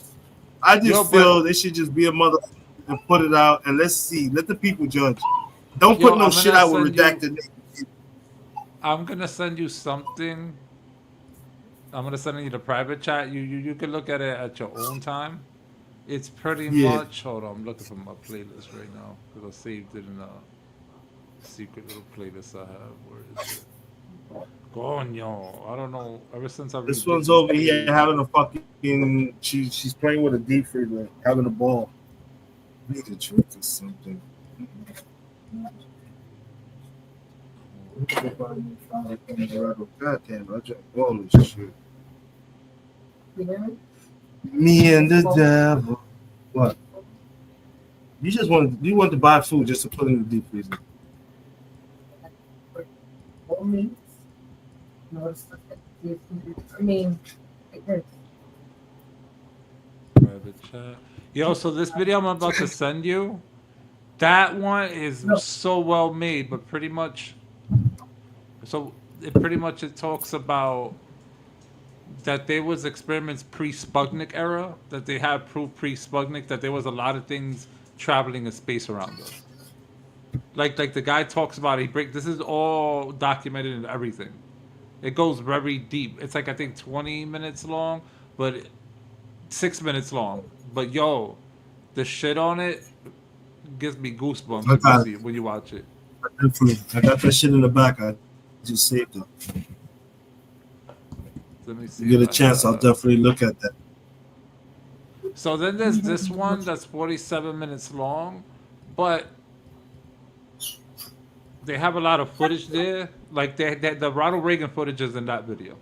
I just feel they should just be a mother and put it out and let's see. Let the people judge. Don't put no shit out with redacted names. I'm gonna send you something. I'm gonna send you the private chat. You can look at it at your own time. It's pretty much. Hold on, I'm looking for my playlist right now because I saved it in a secret little playlist I have. Where is it? Coño, I don't know. Ever since I this one's over here having a fucking. She's playing with a deep freezer, having a ball. I need a drink or something. God damn, I drank all this shit. Me and the devil. What? You want to buy food just to put in the deep freezer. I mean, private chat. Yo, so this video I'm about to send you, that one is so well made, but pretty much, it talks about that there was experiments pre-Sputnik era, that they have proof pre-Sputnik that there was a lot of things traveling in space around us. Like the guy talks about it. This is all documented and everything. It goes very deep. It's like I think 20 minutes long, but 6 minutes long. But yo, the shit on it gives me goosebumps when you watch it. I got that shit in the back. I just saved it. Let me see. You get a chance, I'll definitely look at that. So then there's this one that's 47 minutes long, but they have a lot of footage there. Like the Ronald Reagan footage is in that video.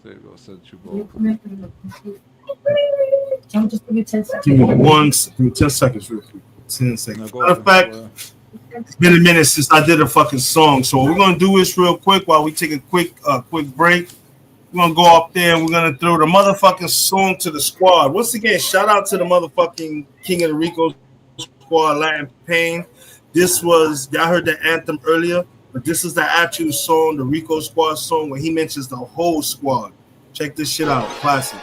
There you go, send you both. I'll just give you 10 seconds. Give me 10 seconds real quick. 10 seconds. Matter of fact, it's been a minute since I did a fucking song. So we're gonna do this real quick while we take a quick break. We're gonna go up there and we're gonna throw the motherfucking song to the squad. Once again, shout out to the motherfucking King of the Rico Squad, Latin Pain. This was, y'all heard the anthem earlier, but this is the actual song, the Rico Squad song, where he mentions the whole squad. Check this shit out. Classic.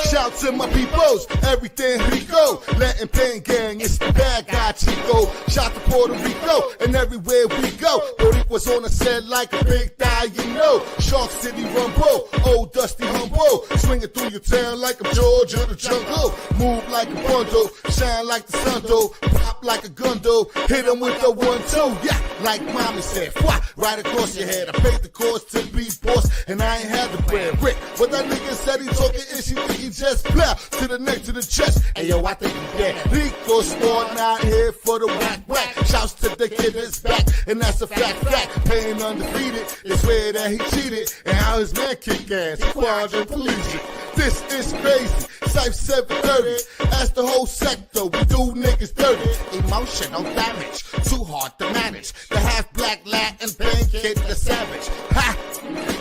Shout to my peoples, everything Rico, Latin Pain Gang, it's the bad guy Chico. Shout to Puerto Rico, and everywhere we go, Boricua's on a set like a big die, you know. Shark City Rumble, old Dusty Humble, swinging through your town like I'm George of the jungle. Move like a bundle, shine like the sun do, pop like a gun do, hit him with the 1-2, yeah, like mommy said, right across your head. I paid the cost to be boss, and I ain't had the bread. Rick, what that nigga said, he talking ish, he think he just plow to the neck to the chest. And yo, I think he dead. Rico Squad out here for the whack. Shouts to the kid that's back, and that's a fact. Pain undefeated. It's swear that he cheated and how his man kicked ass. Quadriplegic. This is crazy. Cypher 730. That's the whole sector. We do niggas dirty. Emotional damage. Too hard to manage. The half black Latin pancake the savage. Ha!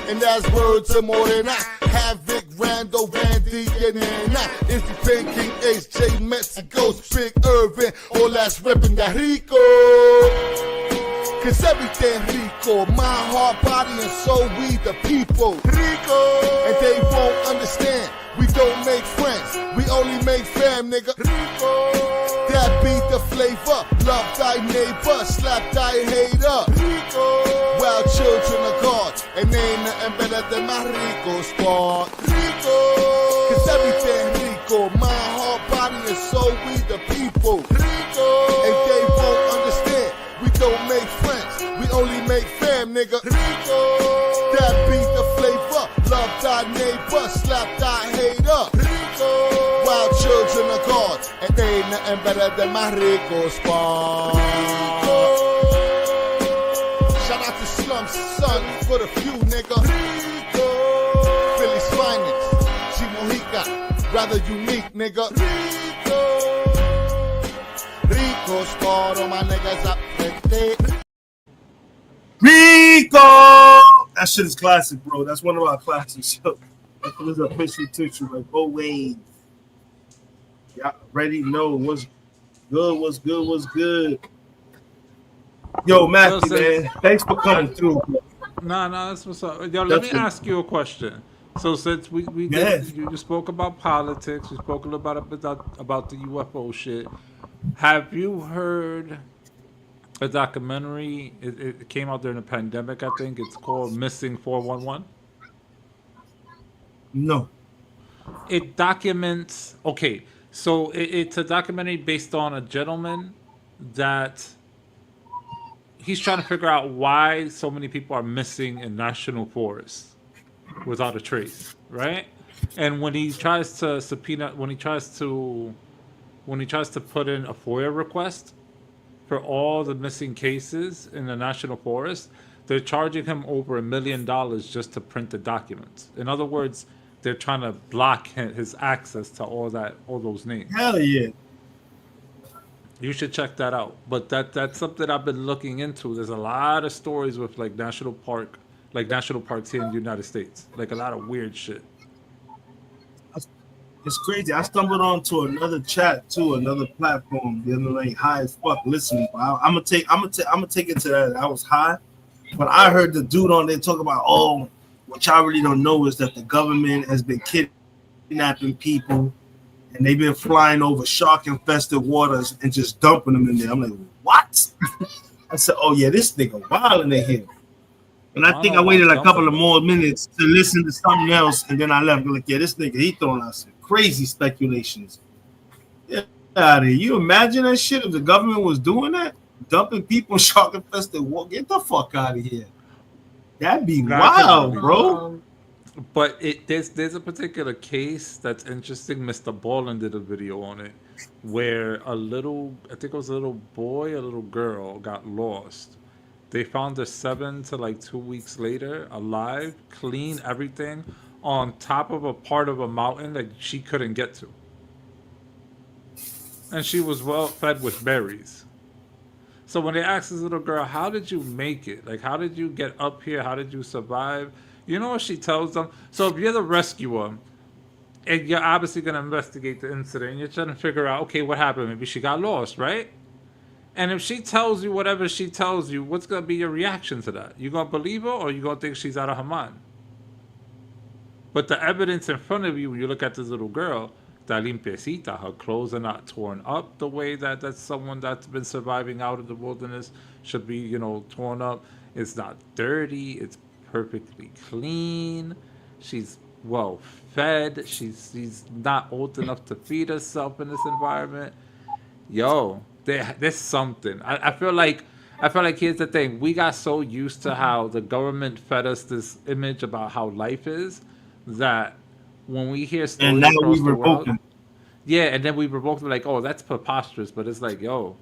And that's words of more than I. Havoc, Randall, Randy, and I. Is the King HJ Mexico's Big Irvin. All that's ripping that Rico. Cause everything Rico. My heart, body, and soul, we the people. Rico. And they won't understand. We don't make friends. We only make fam, nigga. Rico. That be the flavor. Love thy neighbor. Slap thy hater. Rico. Wild children of God. And ain't nothing better than my Rico squad. Rico. Cause everything Rico. My heart, body, and soul, we the people. Rico. And they won't understand. We don't make friends. We only make fam, nigga. Rico. That be the flavor. Love thy neighbor. Slap thy hater. Rico. Wild children of God. And ain't nothing better than my Rico squad. Rico. Shout out to Slum Son for the few, nigga. Rico. Philly's finest. G Mojica. Rather unique, nigga. Rico. Rico squad. All my niggas up with it. Rico! That shit is classic, bro. That's one of our classics. That was a official tissue. Like, oh, wait. Yeah, already know what's good, what's good, what's good. Yo, Matthew, man, thanks for coming through. No, that's what's up. Yo, let me ask you a question. So since you spoke about politics, you spoke a little about the UFO shit. Have you heard a documentary? It came out during the pandemic, I think. It's called Missing 411. No. It documents. Okay, so it's a documentary based on a gentleman that he's trying to figure out why so many people are missing in national forests without a trace, right? And when he tries to when he tries to put in a FOIA request for all the missing cases in the national forest, they're charging him over $1 million just to print the documents. In other words, they're trying to block his access to all those names. Hell yeah. You should check that out. But that's something I've been looking into. There's a lot of stories with like national parks here in the United States. Like a lot of weird shit. It's crazy. I stumbled onto another chat too, another platform the other night, high as fuck. Listen, I'm gonna take it to that. I was high, but I heard the dude on there talk about, oh, what y'all really don't know is that the government has been kidnapping people, and they've been flying over shark-infested waters and just dumping them in there. I'm like, what? I said, oh yeah, this nigga wilding in here. And I think I waited a couple of more minutes to listen to something else, and then I left. I'm like, yeah, this nigga, he throwing out some crazy speculations. Get out of here. You imagine that shit if the government was doing that? Dumping people in shark-infested water? Get the fuck out of here. That'd be wild, bro. But there's a particular case that's interesting. Mr. Ballin did a video on it where I think it was a little boy, a little girl got lost. They found her 7 to like 2 weeks later, alive, clean, everything, on top of a part of a mountain that she couldn't get to. And she was well fed with berries. So when they asked this little girl, how did you make it? Like, how did you get up here? How did you survive? You know what she tells them? So if you're the rescuer, and you're obviously going to investigate the incident, and you're trying to figure out, okay, what happened? Maybe she got lost, right? And if she tells you whatever she tells you, what's going to be your reaction to that? You going to believe her, or you going to think she's out of her mind? But the evidence in front of you, when you look at this little girl, está limpiecita, her clothes are not torn up the way that's someone that's been surviving out of the wilderness should be, torn up. It's not dirty. It's perfectly clean. She's well fed. She's not old enough to feed herself in this environment. Yo, there's something. I feel like here's the thing. We got so used to how the government fed us this image about how life is that when we hear stories and now across we the revoke world, and then we revoke them like, oh, that's preposterous. But it's like, yo,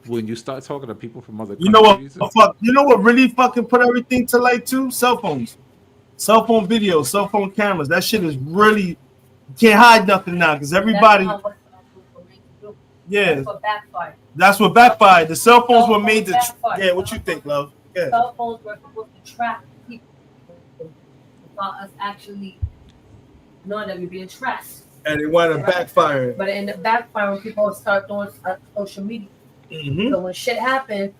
when you start talking to people from other You know what? countries, You know what really fucking put everything to light too? Cell phones, cell phone videos, cell phone cameras. That shit is really, you can't hide nothing now because everybody. Yeah, That's what backfired. That's what backfired. The cell phones were made to. Yeah, what you think, love? Yeah. Cell phones were supposed to track people without us actually knowing that we're being tracked. And it wound up backfiring. But in the backfire, when people start doing social media. Mm-hmm. So when shit happens,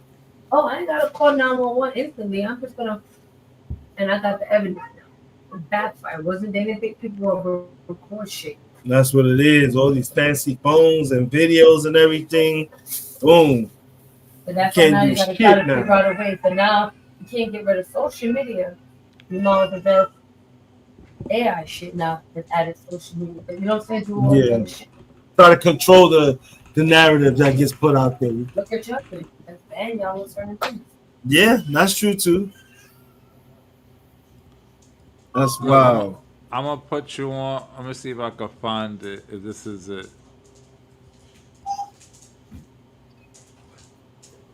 oh, I ain't gotta call 911 instantly. I'm just gonna, and I got the evidence now. It backfire. Wasn't they didn't think people were record shit. That's what it is. All these fancy phones and videos and everything. Boom. So that's why now you gotta try to figure out a way. So now you can't get rid of social media. You know the best AI shit now that's added social media. But you know what I'm saying? Yeah. Try to control the narrative that gets put out there. Look at your thing. That's bad, y'all with certain things. Yeah, that's true too. That's wow. I'm gonna put you on. I'm gonna see if I can find it. If this is it.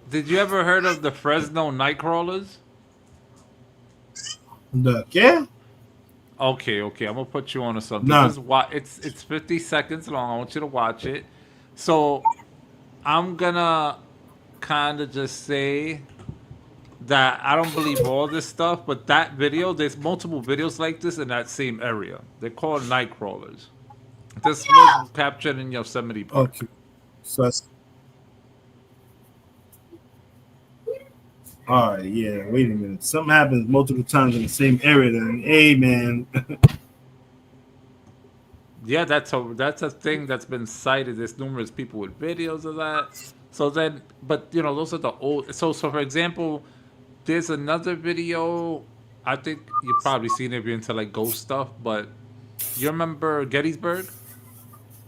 Did you ever heard of the Fresno Nightcrawlers? Yeah. Okay. I'm gonna put you on to something. Nah. It's 50 seconds long. I want you to watch it. So I'm gonna kind of just say that I don't believe all this stuff, but that video, there's multiple videos like this in that same area. They're called Nightcrawlers. This was captured in Yosemite Park. Okay. So that's all right. Yeah. Wait a minute. Something happens multiple times in the same area. Then, hey, man. Yeah, that's a thing that's been cited. There's numerous people with videos of that. So then, but you know, those are the old. So for example, there's another video. I think you've probably seen it if you're into like ghost stuff. But you remember Gettysburg?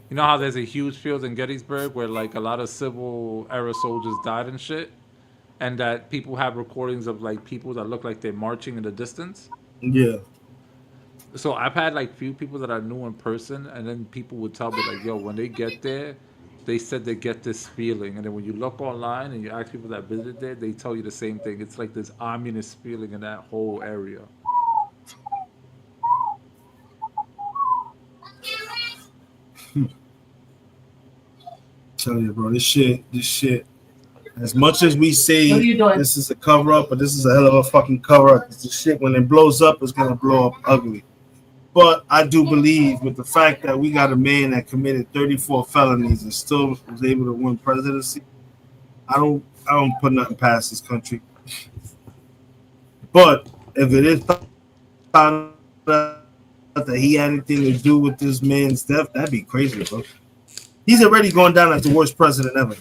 You know how there's a huge field in Gettysburg where like a lot of civil era soldiers died and shit, and that people have recordings of like people that look like they're marching in the distance. Yeah. So I've had like few people that I knew in person, and then people would tell me like, "Yo, when they get there, they said they get this feeling." And then when you look online and you ask people that visit there, they tell you the same thing. It's like this ominous feeling in that whole area. Tell you, bro, this shit. As much as we say this is a cover up, but this is a hell of a fucking cover up. This shit, when it blows up, it's gonna blow up ugly. But I do believe with the fact that we got a man that committed 34 felonies and still was able to win presidency, I don't put nothing past this country. But if it is found out that he had anything to do with this man's death, that'd be crazy, bro. He's already going down as the worst president ever.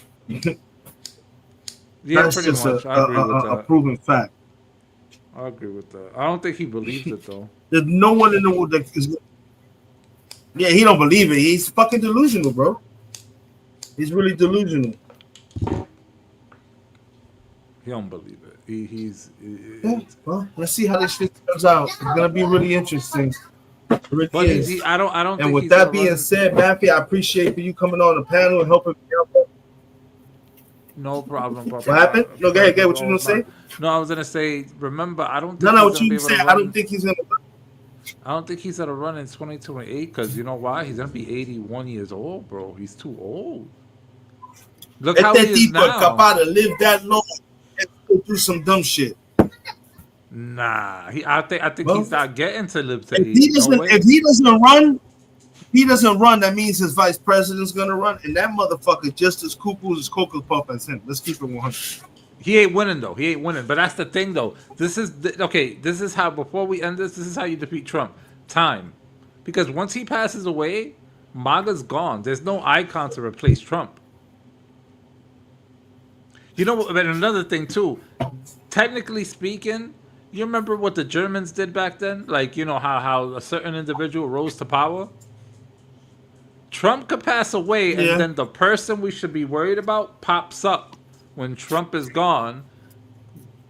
Yeah, that's pretty just much. I agree with that. a proven fact. I agree with that. I don't think he believes it though. There's no one in the world that is. Yeah, he don't believe it. He's fucking delusional, bro. He's really delusional. He don't believe it. Yeah, well, let's see how this shit comes out. It's gonna be really interesting. It really But is. I don't. And think with he's that gonna being run. said, Matthew, I appreciate you coming on the panel and helping me out. No problem. What happened? No, go ahead. What you gonna say? No, I was gonna say. Remember, I don't. Think No, he's what gonna you be able said. to I run. don't think he's gonna. I don't think he's gonna run in 2028 because you know why? He's gonna be 81 years old, bro. He's too old. Look how he is now. Capaz to live that long and go through some dumb shit. Nah, I think he's not getting to live to 80. If he doesn't run, that means his vice president's gonna run, and that motherfucker just as cuckoo as Cocoa Puff as him. Let's keep it 100. He ain't winning though. He ain't winning. But that's the thing though. This is how. Before we end this is how you defeat Trump. Time, because once he passes away, MAGA's gone. There's no icon to replace Trump. You know, but another thing too. Technically speaking, you remember what the Germans did back then? Like, you know how a certain individual rose to power. Trump could pass away, and then the person we should be worried about pops up when Trump is gone,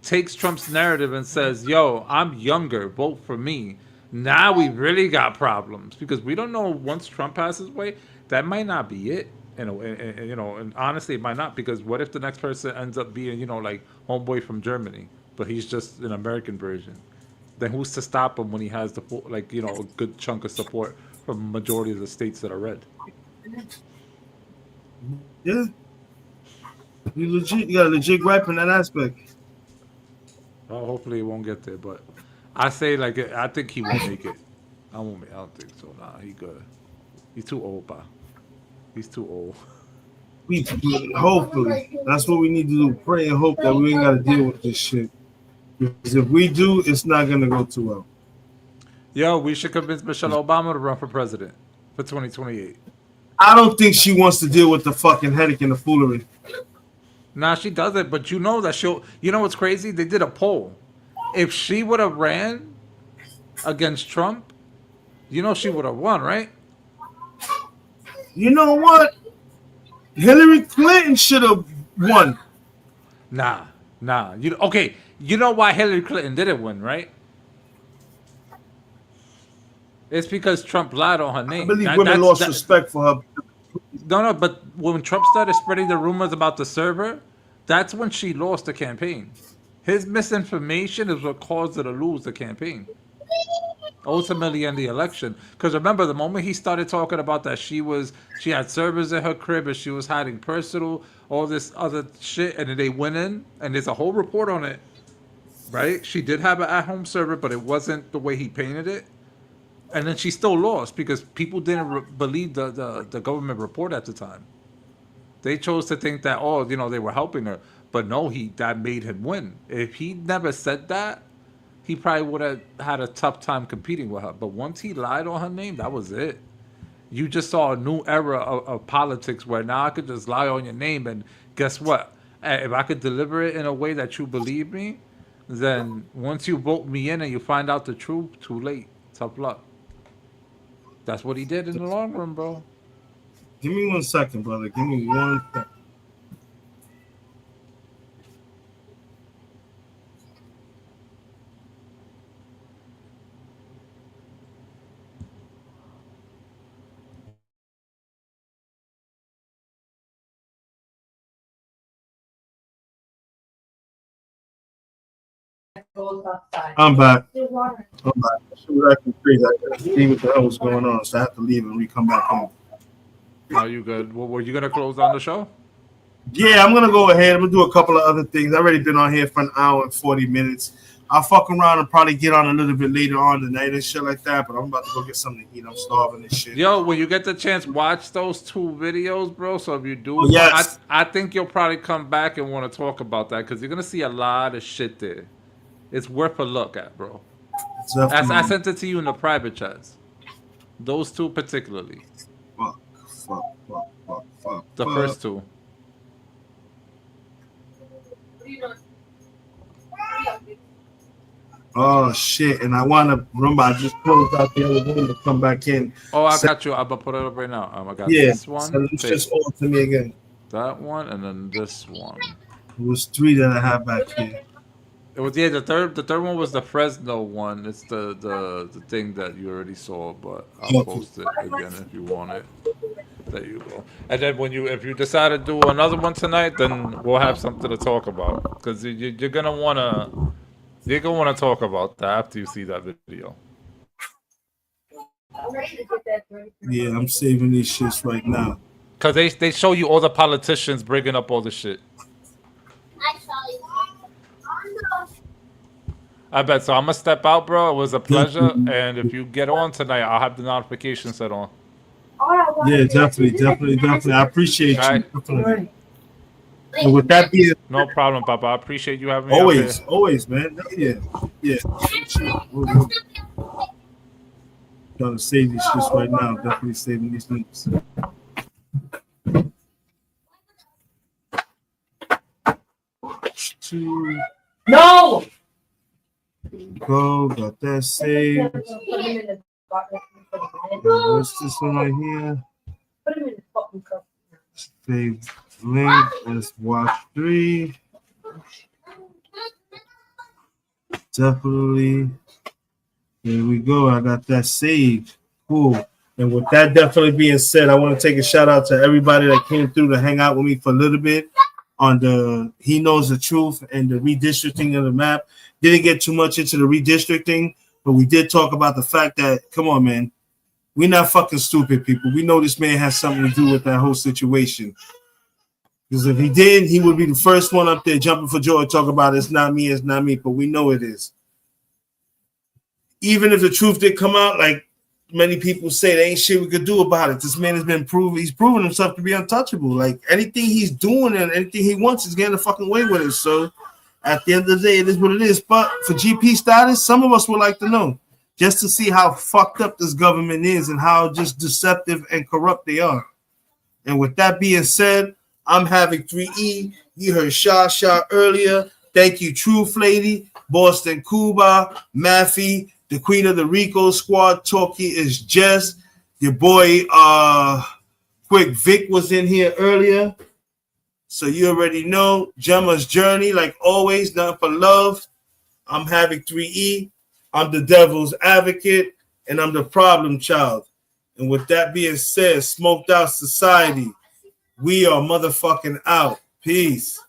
takes Trump's narrative and says, yo, I'm younger, vote for me. Now we really got problems because we don't know once Trump passes away, that might not be it. And honestly, it might not, because what if the next person ends up being, like homeboy from Germany, but he's just an American version? Then who's to stop him when he has a good chunk of support from a majority of the states that are red? Yeah, you got a legit gripe in that aspect. Well, hopefully it won't get there, but I say I think he won't make it. I don't think so. Nah, he good. He's too old, pa. He's too old. Hopefully, that's what we need to do. Pray and hope that we ain't got to deal with this shit. Because if we do, it's not gonna go too well. Yo, we should convince Michelle Obama to run for president for 2028. I don't think she wants to deal with the fucking headache and the foolery. Nah, she doesn't. But you know that she'll. You know what's crazy? They did a poll. If she would have ran against Trump, she would have won, right? You know what? Hillary Clinton should have won. Nah. Okay. You know why Hillary Clinton didn't win, right? It's because Trump lied on her name. I believe women lost respect for her. No, but when Trump started spreading the rumors about the server, that's when she lost the campaign. His misinformation is what caused her to lose the campaign. Ultimately in the election. Because remember, the moment he started talking about that she had servers in her crib and she was hiding personal, all this other shit, and then they went in, and there's a whole report on it, right? She did have an at-home server, but it wasn't the way he painted it. And then she still lost because people didn't believe the government report at the time. They chose to think that, they were helping her. But no, that made him win. If he never said that, he probably would have had a tough time competing with her. But once he lied on her name, that was it. You just saw a new era of politics where now I could just lie on your name, and guess what? If I could deliver it in a way that you believe me, then once you vote me in and you find out the truth, too late. Tough luck. That's what he did in the long run, bro. Give me 1 second, brother. Give me 1 second. I'm back. She was acting crazy. I couldn't see what the hell was going on, so I had to leave and re-come back home. Are you good? Well, were you gonna close down the show? Yeah, I'm gonna go ahead. I'm gonna do a couple of other things. I've already been on here for an hour and 40 minutes. I'll fuck around and probably get on a little bit later on tonight and shit like that, but I'm about to go get something to eat. I'm starving and shit. Yo, when you get the chance, watch those 2 videos, bro. So if you do, yes. I think you'll probably come back and want to talk about that because you're gonna see a lot of shit there. It's worth a look at, bro. I sent it to you in the private chats. Those 2 particularly. Fuck. The first 2. Oh shit! And I want to remember. I just closed out the other room to come back in. Oh, I got you. I'm gonna put it up right now. I got this one. So it's just all to me again. That one and then this one. It was 3 that I have back here. It was the third one was the Fresno one. It's the thing that you already saw, but I'll post it again if you want it. There you go. And then if you decide to do another one tonight, then we'll have something to talk about because you're gonna wanna talk about that after you see that video. Yeah, I'm saving these shits right now. Cause they show you all the politicians bringing up all the shit. I bet. So I'm gonna step out, bro. It was a pleasure. And if you get on tonight, I'll have the notification set on. Yeah, definitely. I appreciate you. Definitely. And with that being, no problem, Papa. I appreciate you having me. Always, man. Yeah. Trying to save these shits right now. Definitely saving these links. No. Go, got that saved. What's this one right here? Put him in the fucking cup. Save link. Let's watch 3. Definitely. There we go. I got that saved. Cool. And with that definitely being said, I want to take a shout out to everybody that came through to hang out with me for a little bit on the He Knows the Truth and the redistricting of the map. Didn't get too much into the redistricting, but we did talk about the fact that, come on, man, we're not fucking stupid people. We know this man has something to do with that whole situation. Because if he did, he would be the first one up there jumping for joy, talking about it's not me, but we know it is. Even if the truth did come out, like many people say, there ain't shit we could do about it. This man has been proven, he's proven himself to be untouchable. Like anything he's doing and anything he wants is getting the fucking way with it. So at the end of the day, it is what it is. But for GP status, some of us would like to know, just to see how fucked up this government is and how just deceptive and corrupt they are. And with that being said, I'm having 3E. You heard Sha earlier. Thank you, Truth Lady, Boston Cuba, Maffy, the Queen of the Rico Squad. Talkie is Jess. Your boy, Quick Vic was in here earlier. So you already know. Gemma's Journey, like always, nothing for love. I'm having 3E. I'm the devil's advocate, and I'm the problem child. And with that being said, Smoked Out Society, we are motherfucking out. Peace.